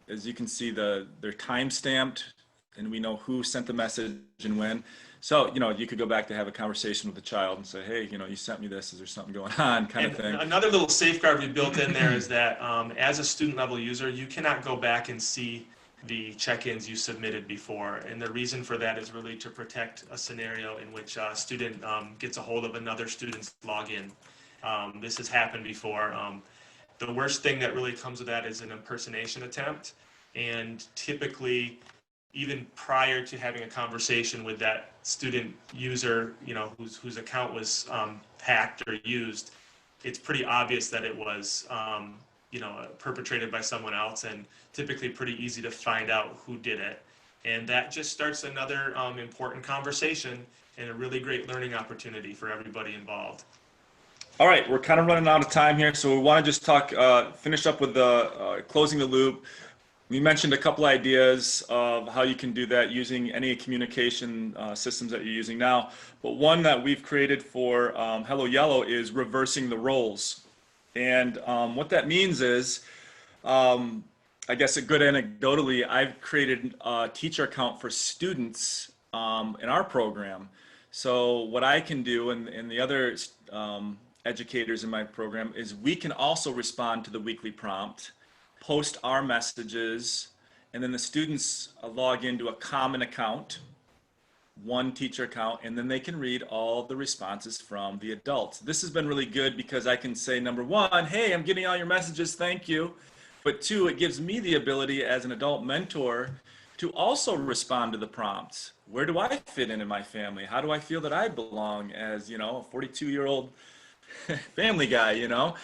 as you can see, they're time stamped, and we know who sent the message and when. So you could go back to have a conversation with the child and say, hey, you sent me this. Is there something going on? Kind of thing.
Another little safeguard we built in there is that as a student level user, you cannot go back and see the check-ins you submitted before. And the reason for that is really to protect a scenario in which a student gets a hold of another student's login. This has happened before. The worst thing that really comes with that is an impersonation attempt. And typically, even prior to having a conversation with that student user, whose account was hacked or used, it's pretty obvious that it was perpetrated by someone else, and typically pretty easy to find out who did it. And that just starts another important conversation and a really great learning opportunity for everybody involved.
All right, we're kind of running out of time here, so we want to just talk, finish up with the closing the loop. We mentioned a couple ideas of how you can do that using any communication systems that you're using now, but one that we've created for HelloYello is reversing the roles. And what that means is, I guess a good anecdotally, I've created a teacher account for students in our program. So what I can do and the other educators in my program is we can also respond to the weekly prompt, post our messages, and then the students log into a common account, one teacher account, and then they can read all the responses from the adults. This has been really good because I can say, number one, hey, I'm getting all your messages, thank you. But two, it gives me the ability as an adult mentor to also respond to the prompts. Where do I fit in my family? How do I feel that I belong as, you know, a 42-year-old family guy, you know?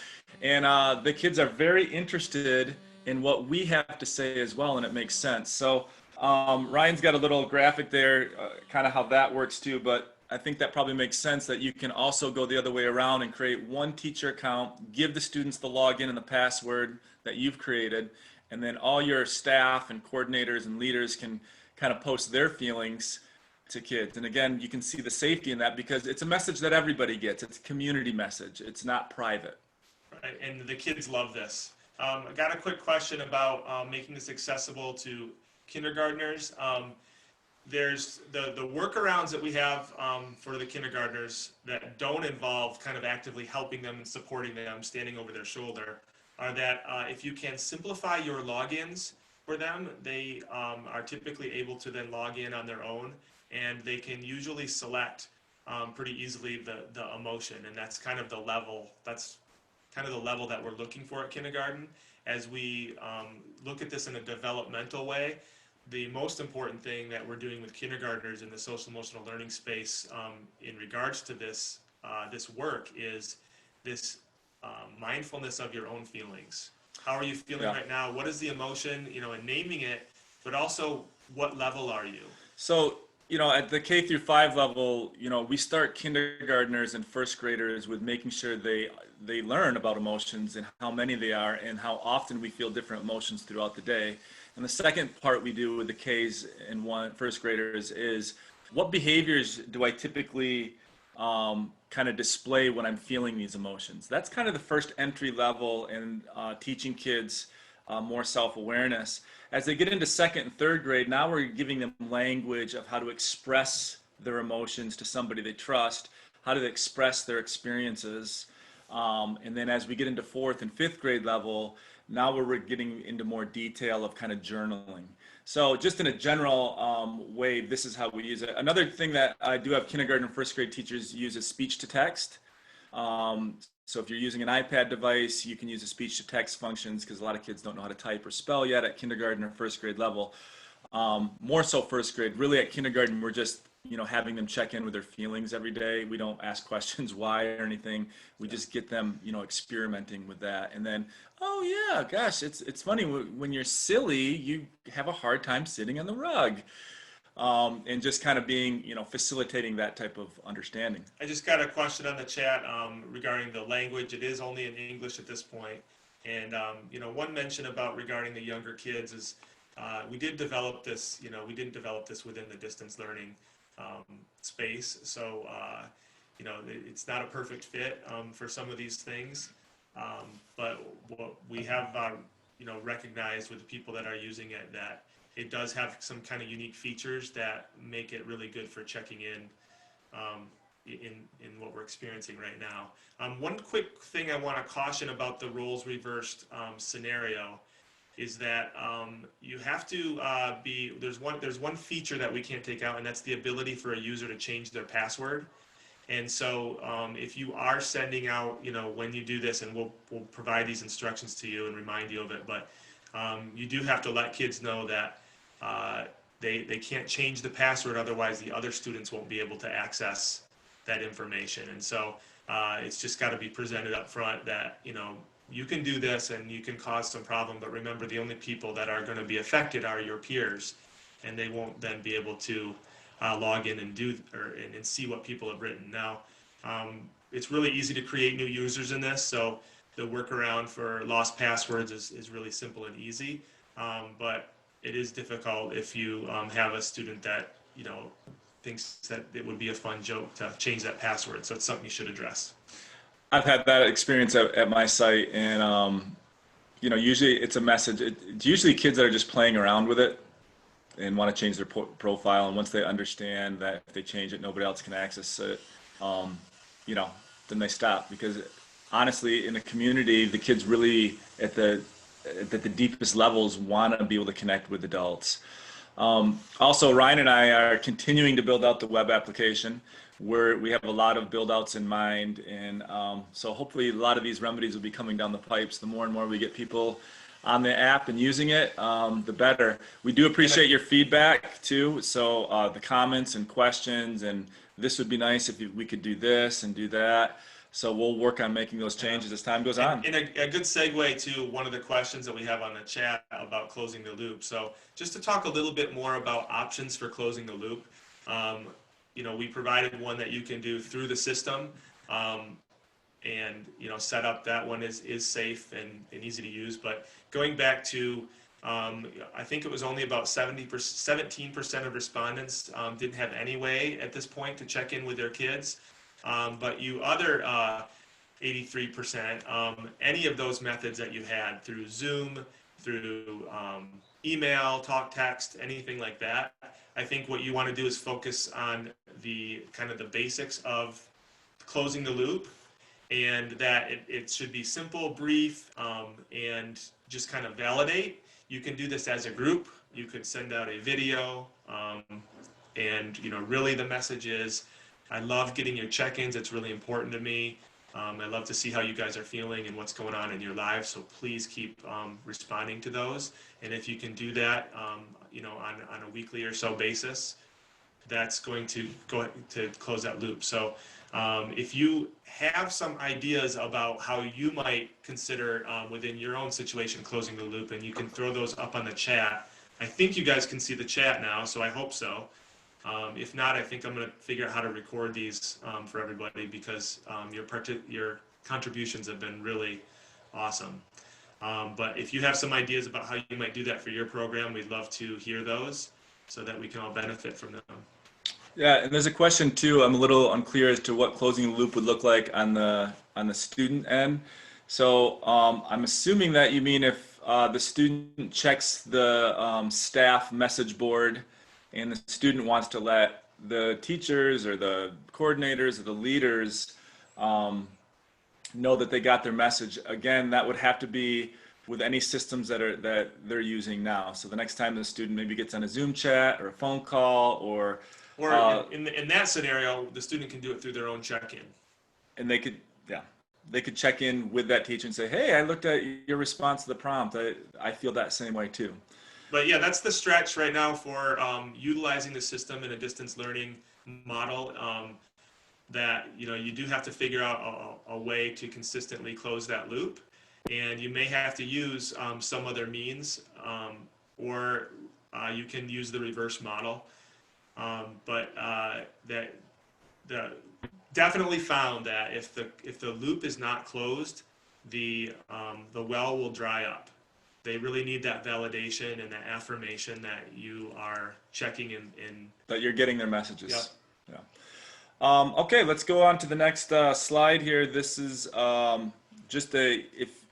And the kids are very interested in what we have to say as well, and it makes sense. So Ryan's got a little graphic there, kind of how that works too, but I think that probably makes sense that you can also go the other way around and create one teacher account, give the students the login and the password that you've created, and then all your staff and coordinators and leaders can kind of post their feelings to kids. And again, you can see the safety in that because it's a message that everybody gets. It's a community message. It's not private.
Right, and the kids love this. I got a quick question about making this accessible to kindergartners. There's the workarounds that we have for the kindergartners that don't involve kind of actively helping them and supporting them, standing over their shoulder, are that if you can simplify your logins for them, they are typically able to then log in on their own, and they can usually select pretty easily the emotion, and that's kind of the level. That's kind of the level that we're looking for at kindergarten. As we look at this in a developmental way, the most important thing that we're doing with kindergartners in the social emotional learning space in regards to this this work is this mindfulness of your own feelings. How are you feeling right now? What is the emotion? You know, and naming it, but also what level are you?
So, you know, at the K through 5 level, you know, we start kindergartners and first graders with making sure they learn about emotions and how many they are and how often we feel different emotions throughout the day. And the second part we do with the Ks and first graders is what behaviors do I typically kind of display when I'm feeling these emotions. That's kind of the first entry level in teaching kids more self-awareness. As they get into second and third grade, now we're giving them language of how to express their emotions to somebody they trust, how to express their experiences. And then as we get into fourth and fifth grade level, now we're getting into more detail of kind of journaling. So just in a general way, this is how we use it. Another thing that I do have kindergarten and first grade teachers use is speech to text. So if you're using an iPad device, you can use the speech to text functions because a lot of kids don't know how to type or spell yet at kindergarten or first grade level. More so first grade. Really at kindergarten, we're just, you know, having them check in with their feelings every day. We don't ask questions why or anything. We just get them, you know, experimenting with that. And then, oh yeah, gosh, it's funny when you're silly, you have a hard time sitting on the rug. And just kind of being, you know, facilitating that type of understanding.
I just got a question on the chat regarding the language. It is only in English at this point. And, you know, one mention about regarding the younger kids is we did develop this, you know, we didn't develop this within the distance learning space. So, you know, it's not a perfect fit for some of these things. But what we have, you know, recognized with the people that are using it that it does have some kind of unique features that make it really good for checking in what we're experiencing right now. One quick thing I want to caution about the roles reversed scenario is that you have to there's one feature that we can't take out, and that's the ability for a user to change their password. And so if you are sending out, you know, when you do this, and we'll provide these instructions to you and remind you of it, but you do have to let kids know that they can't change the password, otherwise the other students won't be able to access that information. And so it's just got to be presented up front that, you know, you can do this and you can cause some problem, but remember the only people that are going to be affected are your peers, and they won't then be able to log in and and see what people have written. Now, it's really easy to create new users in this, so the workaround for lost passwords is really simple and easy, but it is difficult if you have a student that thinks that it would be a fun joke to change that password. So it's something you should address.
I've had that experience at my site, and usually it's a message. It's usually kids that are just playing around with it and want to change their profile, and once they understand that if they change it, nobody else can access it, then they stop. Because honestly, in the community, the kids really at the deepest levels want to be able to connect with adults. Also, Ryan and I are continuing to build out the web application, where we have a lot of build outs in mind, and so hopefully a lot of these remedies will be coming down the pipes. The more and more we get people on the app and using it, the better. We do appreciate your feedback too, so the comments and questions, and this would be nice if we could do this and do that. So we'll work on making those changes as time goes on.
And a good segue to one of the questions that we have on the chat about closing the loop. So just to talk a little bit more about options for closing the loop, we provided one that you can do through the system, and set up. That one is safe and easy to use. But going back to, I think it was only about 17% of respondents didn't have any way at this point to check in with their kids. But you other 83%, any of those methods that you had through Zoom, through email, talk, text, anything like that, I think what you want to do is focus on the kind of the basics of closing the loop, and that it should be simple, brief, and just kind of validate. You can do this as a group. You could send out a video, and really the message is, I love getting your check-ins. It's really important to me. I love to see how you guys are feeling and what's going on in your lives. So please keep responding to those. And if you can do that, on a weekly or so basis, that's going to go to close that loop. So if you have some ideas about how you might consider within your own situation closing the loop, and you can throw those up on the chat. I think you guys can see the chat now, so I hope so. If not, I think I'm going to figure out how to record these for everybody, because your contributions have been really awesome. But if you have some ideas about how you might do that for your program, we'd love to hear those so that we can all benefit from them.
Yeah, and there's a question too. I'm a little unclear as to what closing the loop would look like on the student end. So I'm assuming that you mean if the student checks the staff message board, and the student wants to let the teachers or the coordinators or the leaders know that they got their message. Again, that would have to be with any systems that they're using now. So the next time the student maybe gets on a Zoom chat or a phone call, or
in that scenario, the student can do it through their own check-in.
And they could check in with that teacher and say, hey, I looked at your response to the prompt. I feel that same way too.
But yeah, that's the stretch right now for utilizing the system in a distance learning model, that you do have to figure out a way to consistently close that loop, and you may have to use some other means, or you can use the reverse model, but definitely found that if the loop is not closed, the well will dry up. They really need that validation and that affirmation that you are checking in
that you're getting their messages.
Yep.
Yeah. Okay, let's go on to the next slide here. This is just if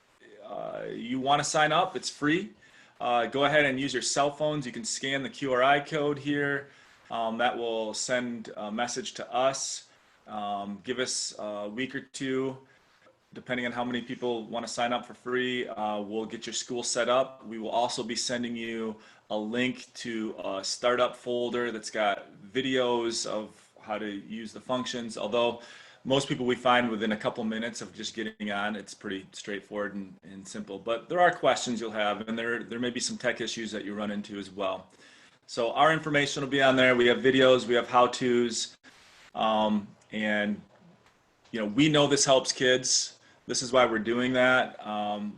you want to sign up, it's free. Go ahead and use your cell phones. You can scan the QR code here. That will send a message to us. Give us a week or two. Depending on how many people want to sign up for free, we'll get your school set up. We will also be sending you a link to a startup folder that's got videos of how to use the functions. Although most people we find within a couple minutes of just getting on, it's pretty straightforward and simple. But there are questions you'll have, and there may be some tech issues that you run into as well. So our information will be on there. We have videos, we have how-tos, and we know this helps kids. This is why we're doing that.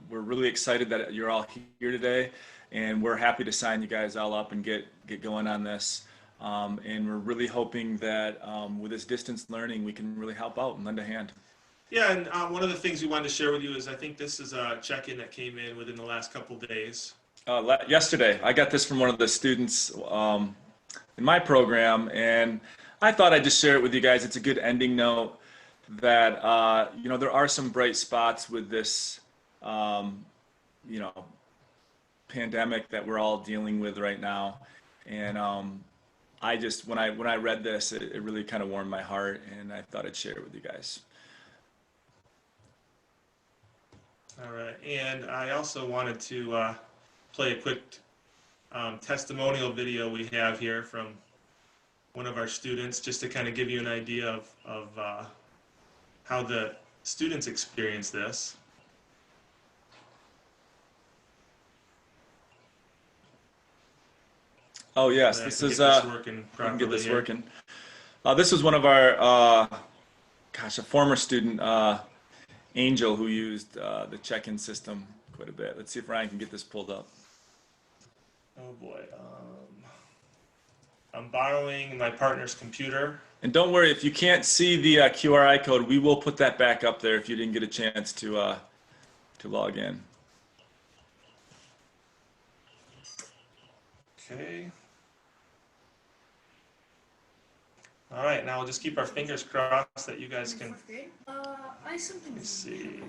We're really excited that you're all here today, and we're happy to sign you guys all up and get going on this. And we're really hoping that with this distance learning, we can really help out and lend a hand.
Yeah, and one of the things we wanted to share with you is I think this is a check-in that came in within the last couple days.
Yesterday, I got this from one of the students in my program, and I thought I'd just share it with you guys. It's a good ending note that, there are some bright spots with this, pandemic that we're all dealing with right now. And I just, when I read this, it really kind of warmed my heart, and I thought I'd share it with you guys.
All right, and I also wanted to play a quick testimonial video we have here from one of our students, just to kind of give you an idea of how the students experience this.
Oh yes, this is
working
I can get this
here.
working. This was one of our, a former student, Angel, who used the check-in system quite a bit. Let's see if Ryan can get this pulled up.
Oh boy, I'm borrowing my partner's computer.
And don't worry, if you can't see the QRI code, we will put that back up there if you didn't get a chance to log in.
Okay. All right, now we'll just keep our fingers crossed that you guys can. Let's see.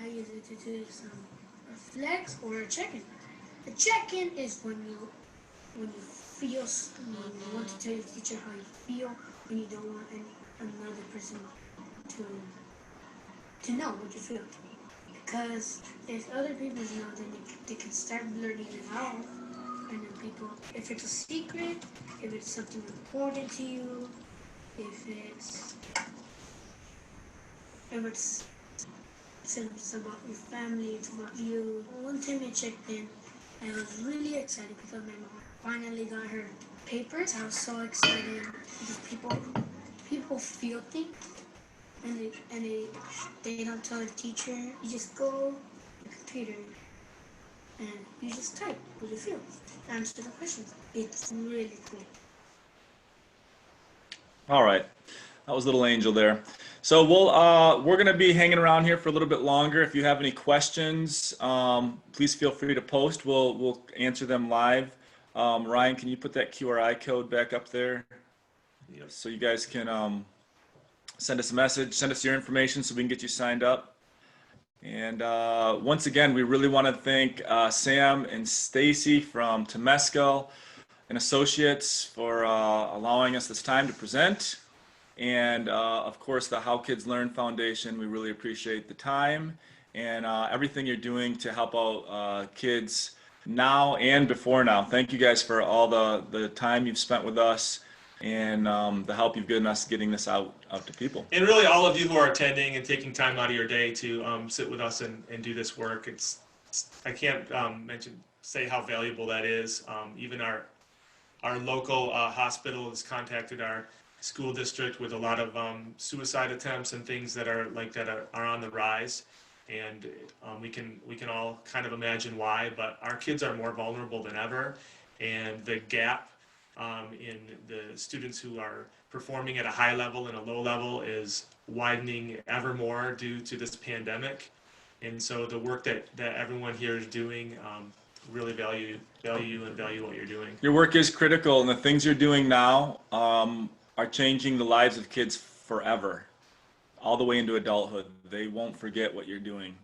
I use it to do a flex or a check-in. A check-in is when you feel, when you want to tell your teacher how you feel, when you don't want another person to know what you feel. Because if other people know, then they can start blurting it out. And then people, if it's a secret, if it's something important to you, if it's about your family, it's about you. One time I checked in, I was really excited because my mom finally got her papers. I was so excited because people feel things, and they don't tell the teacher. You just go to the computer and you just type what you feel, answer the questions. It's really cool.
All right, that was little Angel there. So we're going to be hanging around here for a little bit longer. If you have any questions, please feel free to post. We'll answer them live. Ryan, can you put that QRI code back up there?
Yep.
So you guys can send us a message, send us your information so we can get you signed up. And once again, we really want to thank Sam and Stacy from Temescal and Associates for allowing us this time to present. And of course, the How Kids Learn Foundation. We really appreciate the time and everything you're doing to help out kids now and before now. Thank you guys for all the time you've spent with us and the help you've given us getting this out to people.
And really all of you who are attending and taking time out of your day to sit with us and do this work. I can't say how valuable that is. Even our local hospital has contacted our school district with a lot of suicide attempts and things that are like that are on the rise. And we can all kind of imagine why, but our kids are more vulnerable than ever. And the gap in the students who are performing at a high level and a low level is widening ever more due to this pandemic. And so the work that everyone here is doing, really value you and value what you're doing.
Your work is critical, and the things you're doing now are changing the lives of kids forever, all the way into adulthood. They won't forget what you're doing.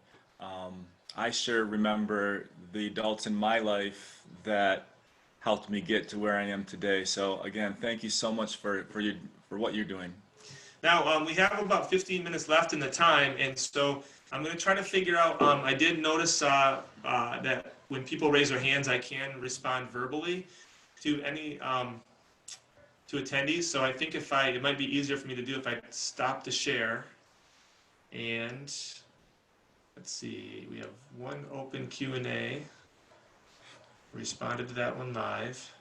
I sure remember the adults in my life that helped me get to where I am today. So again, thank you so much for what you're doing.
Now, we have about 15 minutes left in the time, and so I'm going to try to figure out, I did notice that when people raise their hands, I can respond verbally to any to attendees. So I think it might be easier for me to do if I stop the share. And let's see, we have one open Q&A. Responded to that one live.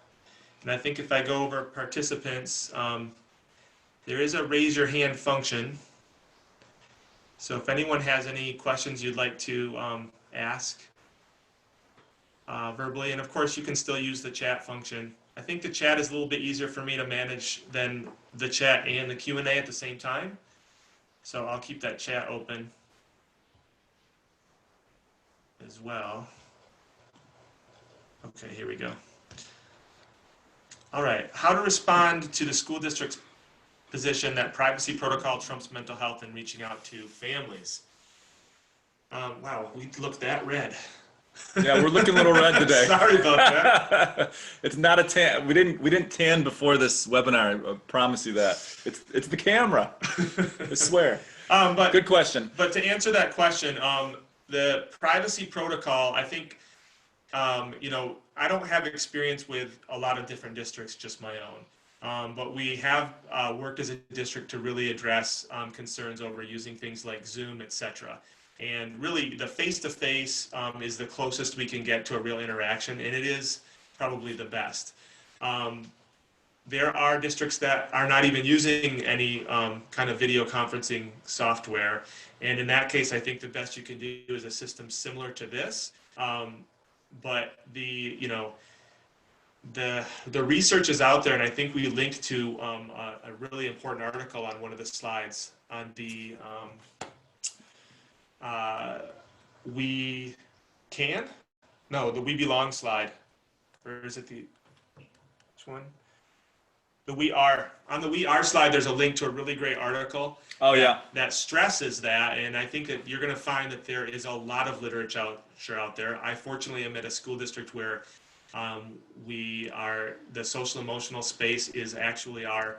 And I think if I go over participants, there is a raise your hand function. So if anyone has any questions you'd like to ask verbally, and of course you can still use the chat function I think the chat is a little bit easier for me to manage than the chat and the Q&A at the same time. So I'll keep that chat open as well. Okay, here we go. All right, how to respond to the school district's position that privacy protocol trumps mental health and reaching out to families. Wow, we look that red.
Yeah, we're looking a little red today.
Sorry about that.
It's not a tan. We didn't tan before this webinar. I promise you that. It's the camera. I swear.
But
Good question.
But to answer that question, the privacy protocol, I think, you know, I don't have experience with a lot of different districts, just my own. But we have worked as a district to really address concerns over using things like Zoom, etc. And really, the face-to-face is the closest we can get to a real interaction, and it is probably the best. There are districts that are not even using any kind of video conferencing software, and in that case, I think the best you can do is a system similar to this. But the research is out there, and I think we linked to a really important article on one of the slides on the We Belong slide. Or is it which one? The We Are. On the We Are slide, there's a link to a really great article.
Oh, yeah.
That stresses that, and I think that you're going to find that there is a lot of literature out there. I fortunately am at a school district where the social emotional space is actually our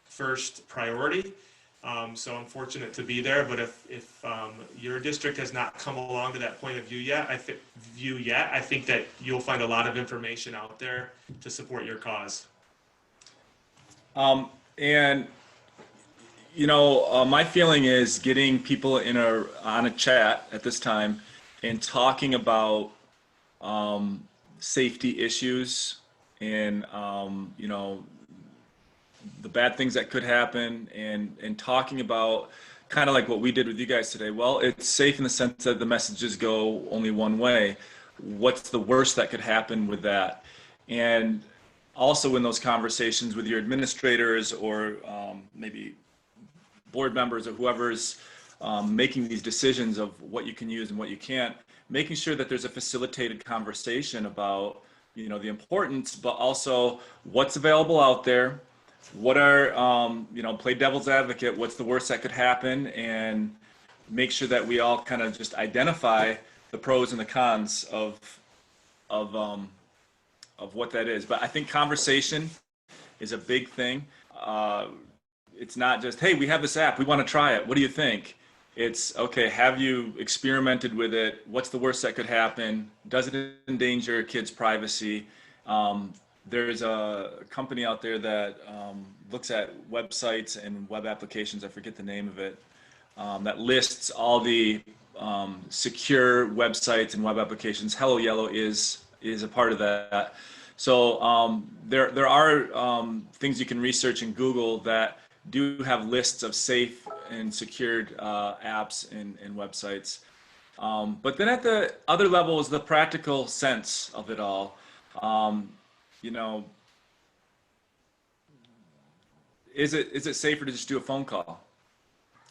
first priority. So I'm fortunate to be there, but if your district has not come along to that point of view yet, I think that you'll find a lot of information out there to support your cause.
And you know, my feeling is getting people on a chat at this time and talking about safety issues and you know, the bad things that could happen, and talking about kind of like what we did with you guys today. Well, it's safe in the sense that the messages go only one way. What's the worst that could happen with that? And also in those conversations with your administrators or maybe board members or whoever's making these decisions of what you can use and what you can't, making sure that there's a facilitated conversation about, you know, the importance, but also what's available out there. What are, you know, play devil's advocate, what's the worst that could happen, and make sure that we all kind of just identify the pros and the cons of what that is. But I think conversation is a big thing. It's not just, hey, we have this app, we want to try it, what do you think? It's, okay, have you experimented with it? What's the worst that could happen? Does it endanger kids' privacy? There's a company out there that looks at websites and web applications, I forget the name of it, that lists all the secure websites and web applications. HelloYello is a part of that. So there are things you can research in Google that do have lists of safe and secured apps and websites. But then at the other level is the practical sense of it all. You know, is it safer to just do a phone call?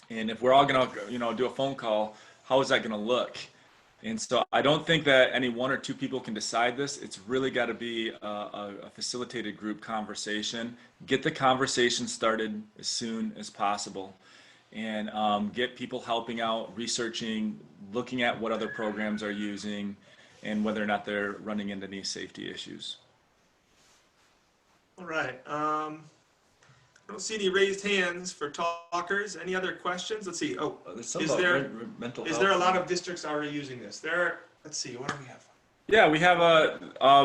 And if we're all gonna, you know, do a phone call, how is that gonna look? And so I don't think that any one or two people can decide this. It's really got to be a facilitated group conversation. Get the conversation started as soon as possible, and get people helping out, researching, looking at what other programs are using, and whether or not they're running into any safety issues.
All right. I don't see any raised hands for talkers. Any other questions? Let's see. Oh, is there a lot of districts already using this? Let's see. What do we have?
Yeah, we have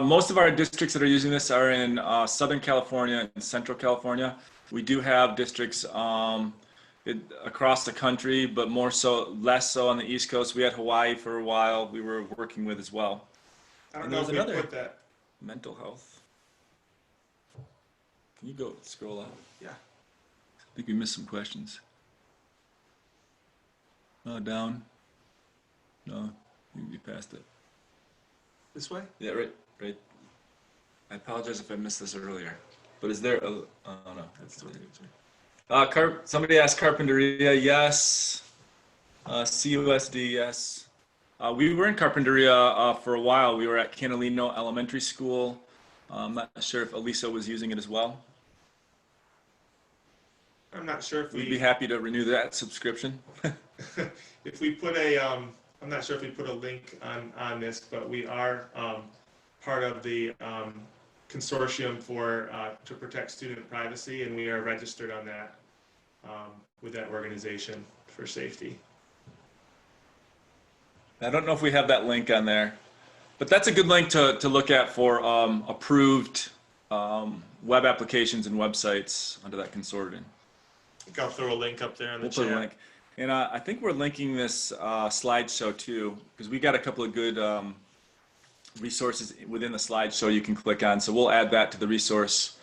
most of our districts that are using this are in Southern California and Central California. We do have districts across the country, but less so on the East Coast. We had Hawaii for a while. We were working with as well.
I don't know if we put that.
Mental health. Can you go scroll up?
Yeah.
I think we missed some questions. No, down. No, you passed it.
This way?
Yeah, right. I apologize if I missed this earlier, but is there a, oh no, that's the somebody asked Carpinteria, yes. CUSD, yes. We were in Carpinteria for a while. We were at Canalino Elementary School. I'm not sure if Elisa was using it as well.
I'm not sure if
We'd be happy to renew that subscription.
if we put a, I'm not sure if we put a link on this, but we are part of the consortium for to protect student privacy, and we are registered on that with that organization for safety.
I don't know if we have that link on there, but that's a good link to look at for approved web applications and websites under that consortium.
I think I'll throw a link up there in the
We'll
chat.
put a link. And I think we're linking this slideshow too, because we got a couple of good resources within the slideshow you can click on. So we'll add that to the resource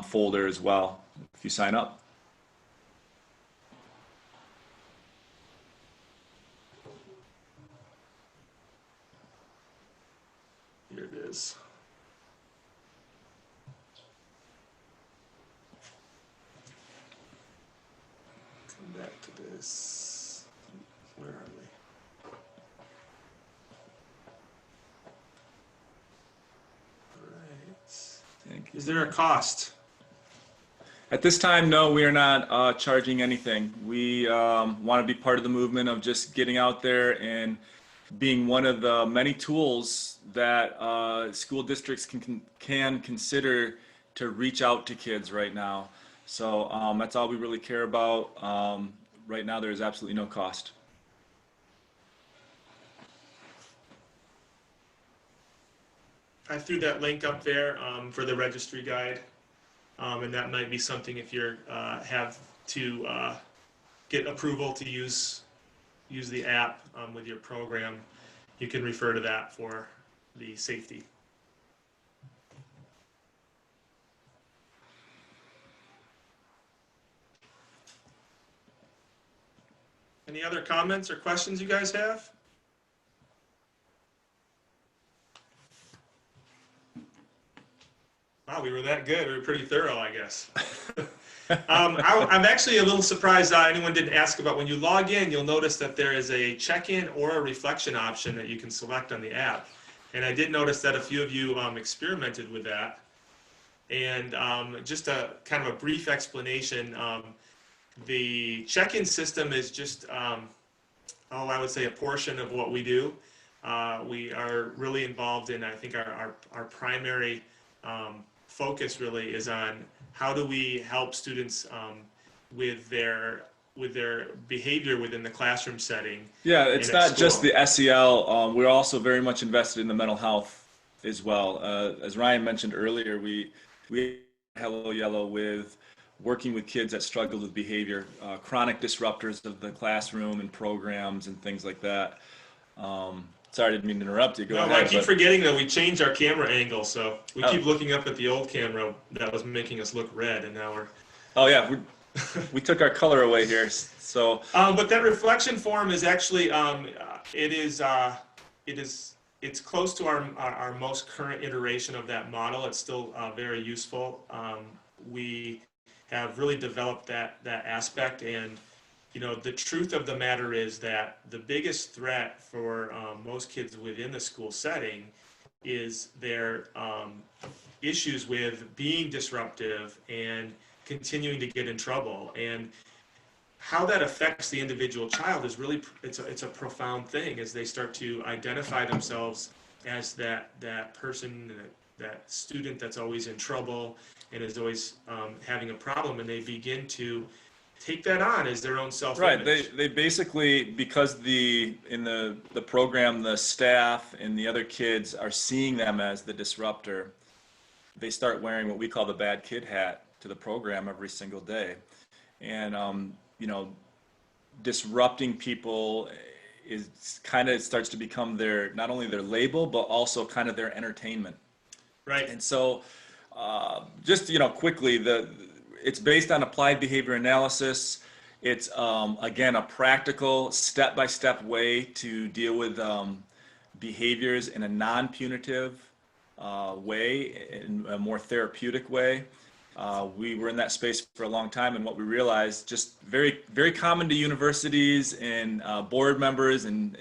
folder as well if you sign up.
Here it is. Come back to this. Where are we? All right.
Thank you.
Is there a cost?
At this time, no, we are not charging anything. We want to be part of the movement of just getting out there and being one of the many tools that school districts can consider to reach out to kids right now. So that's all we really care about. Right now, there is absolutely no cost.
I threw that link up there for the registry guide, and that might be something if you have to get approval to use the app with your program, you can refer to that for the safety. Any other comments or questions you guys have? Wow, we were that good. We were pretty thorough, I guess. I'm actually a little surprised anyone didn't ask about when you log in, you'll notice that there is a check-in or a reflection option that you can select on the app. And I did notice that a few of you experimented with that. And just a kind of a brief explanation, the check-in system is just, I would say a portion of what we do. We are really involved in, I think our primary focus really is on how do we help students with their behavior within the classroom setting.
Yeah, it's not just the SEL. We're also very much invested in the mental health as well. As Ryan mentioned earlier, we HelloYello with working with kids that struggle with behavior, chronic disruptors of the classroom and programs and things like that. Sorry, I didn't mean to interrupt you. Go ahead.
I keep forgetting that we changed our camera angle, so we keep looking up at the old camera that was making us look red, and now we're.
Oh yeah, we took our color away here. So.
But that reflection form is actually it's close to our most current iteration of that model. It's still very useful. We have really developed that aspect, and the truth of the matter is that the biggest threat for most kids within the school setting is their issues with being disruptive and continuing to get in trouble. And how that affects the individual child is really, it's a profound thing as they start to identify themselves as that person, that student that's always in trouble and is always having a problem, and they begin to take that on as their own self-image.
Right. They basically, because in the program, the staff and the other kids are seeing them as the disruptor, they start wearing what we call the bad kid hat to the program every single day. And, disrupting people is kind of starts to become not only their label, but also kind of their entertainment.
Right.
And so just, quickly, it's based on applied behavior analysis. It's, again, a practical step-by-step way to deal with behaviors in a non-punitive way, in a more therapeutic way. We were in that space for a long time, and what we realized, just very, very common to universities and board members and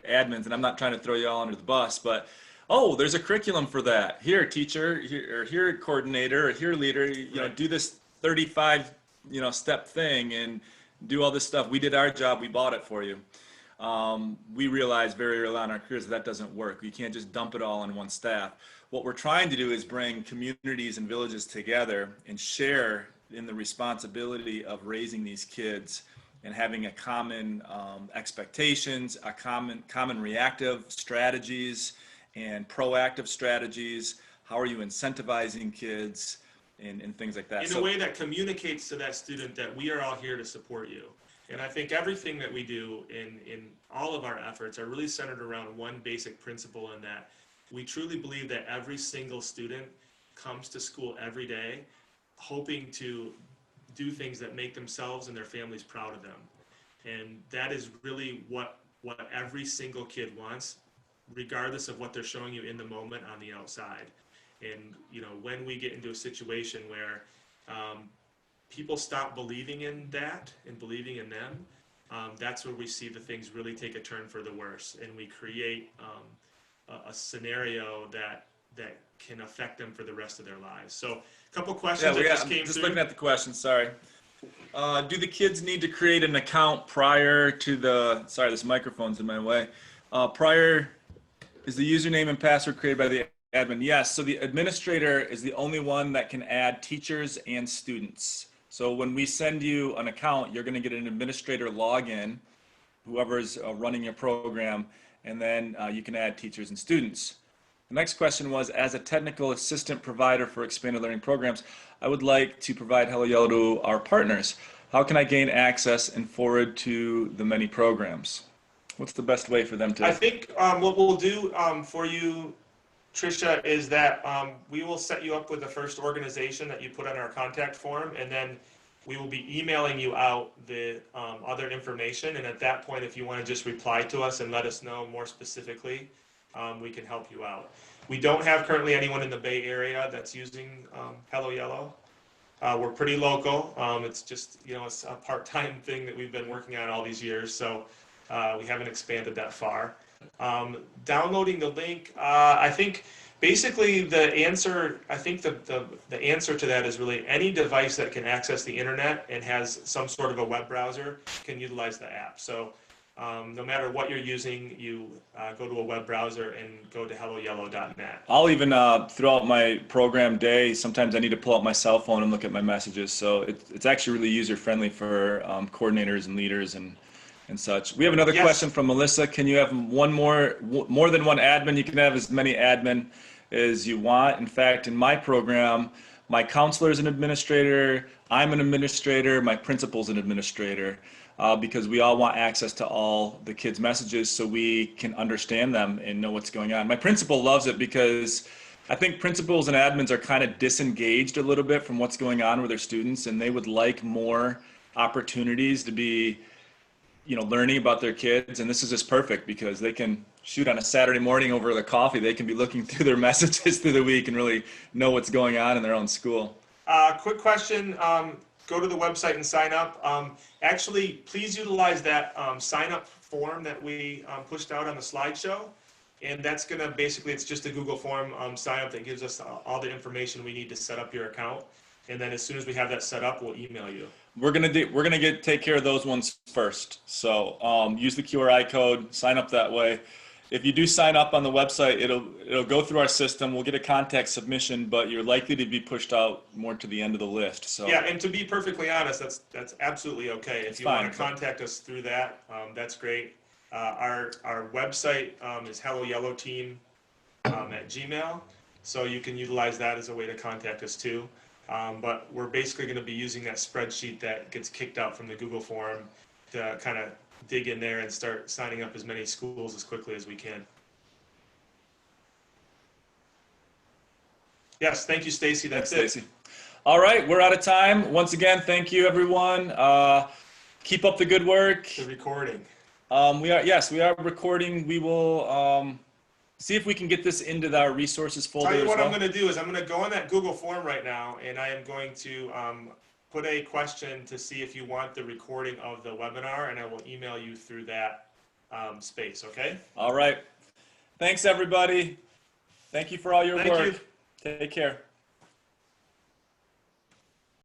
admins, and I'm not trying to throw you all under the bus, but oh, there's a curriculum for that. Here, teacher, here, or here, coordinator, or here, leader, you know, do this 35, step thing and do all this stuff. We did our job, we bought it for you. We realized very early on in our careers that doesn't work. You can't just dump it all on one staff. What we're trying to do is bring communities and villages together and share in the responsibility of raising these kids and having a common expectations, a common reactive strategies and proactive strategies. How are you incentivizing kids and things like that?
In a way that communicates to that student that we are all here to support you. And I think everything that we do in all of our efforts are really centered around one basic principle, in that we truly believe that every single student comes to school every day hoping to do things that make themselves and their families proud of them. And that is really what every single kid wants, regardless of what they're showing you in the moment on the outside. And when we get into a situation where people stop believing in that and believing in them, that's where we see the things really take a turn for the worse, and we create a scenario that can affect them for the rest of their lives. So a couple questions that just came
just
through.
looking at the questions, sorry. Do the kids need to create an account prior to the, sorry, this microphone's in my way. Is the username and password created by the admin? Yes, so the administrator is the only one that can add teachers and students. So when we send you an account, you're going to get an administrator login, whoever's running your program, and then you can add teachers and students. The next question was, as a technical assistant provider for expanded learning programs, I would like to provide HelloYello to our partners. How can I gain access and forward to the many programs? What's the best way for them to?
I think what we'll do for you, Tricia, is that we will set you up with the first organization that you put on our contact form, and then we will be emailing you out the other information. And at that point, if you want to just reply to us and let us know more specifically, we can help you out. We don't have currently anyone in the Bay Area that's using HelloYello. We're pretty local. It's just, it's a part-time thing that we've been working on all these years, so we haven't expanded that far. Downloading the link, I think basically the answer, the answer to that is really any device that can access the internet and has some sort of a web browser can utilize the app. So no matter what you're using, you go to a web browser and go to helloyellow.net.
I'll even, throughout my program day, sometimes I need to pull out my cell phone and look at my messages. So it's actually really user-friendly for coordinators and leaders and such. We have another question from Melissa. Can you have more than one admin? You can have as many admin as you want. In fact, in my program, my counselor is an administrator, I'm an administrator, my principal's an administrator, because we all want access to all the kids' messages so we can understand them and know what's going on. My principal loves it because I think principals and admins are kind of disengaged a little bit from what's going on with their students, and they would like more opportunities to be learning about their kids. And this is just perfect because they can shoot on a Saturday morning over the coffee. They can be looking through their messages through the week and really know what's going on in their own school.
Quick question, go to the website and sign up. Actually, please utilize that sign up form that we pushed out on the slideshow. And that's gonna basically, it's just a Google form sign up that gives us all the information we need to set up your account. And then as soon as we have that set up, we'll email you.
We're gonna take care of those ones first. So use the QR code, sign up that way. If you do sign up on the website, it'll go through our system. We'll get a contact submission, but you're likely to be pushed out more to the end of the list. So
yeah, and to be perfectly honest, that's absolutely okay. If you want to contact us through that, that's great. Our website is HelloYellowTeam at Gmail, so you can utilize that as a way to contact us too. But we're basically going to be using that spreadsheet that gets kicked out from the Google form to kind of dig in there and start signing up as many schools as quickly as we can. Yes, thank you, Stacy. That's it.
Stacy. All right, we're out of time. Once again, thank you, everyone. Keep up the good work.
The recording.
We are recording. We will see if we can get this into our resources folder
Tell you
as
what
well.
I'm going to do is I'm going to go on that Google form right now, and I am going to put a question to see if you want the recording of the webinar, and I will email you through that space, okay?
All right. Thanks, everybody. Thank you for all your
Thank
work.
you.
Take care.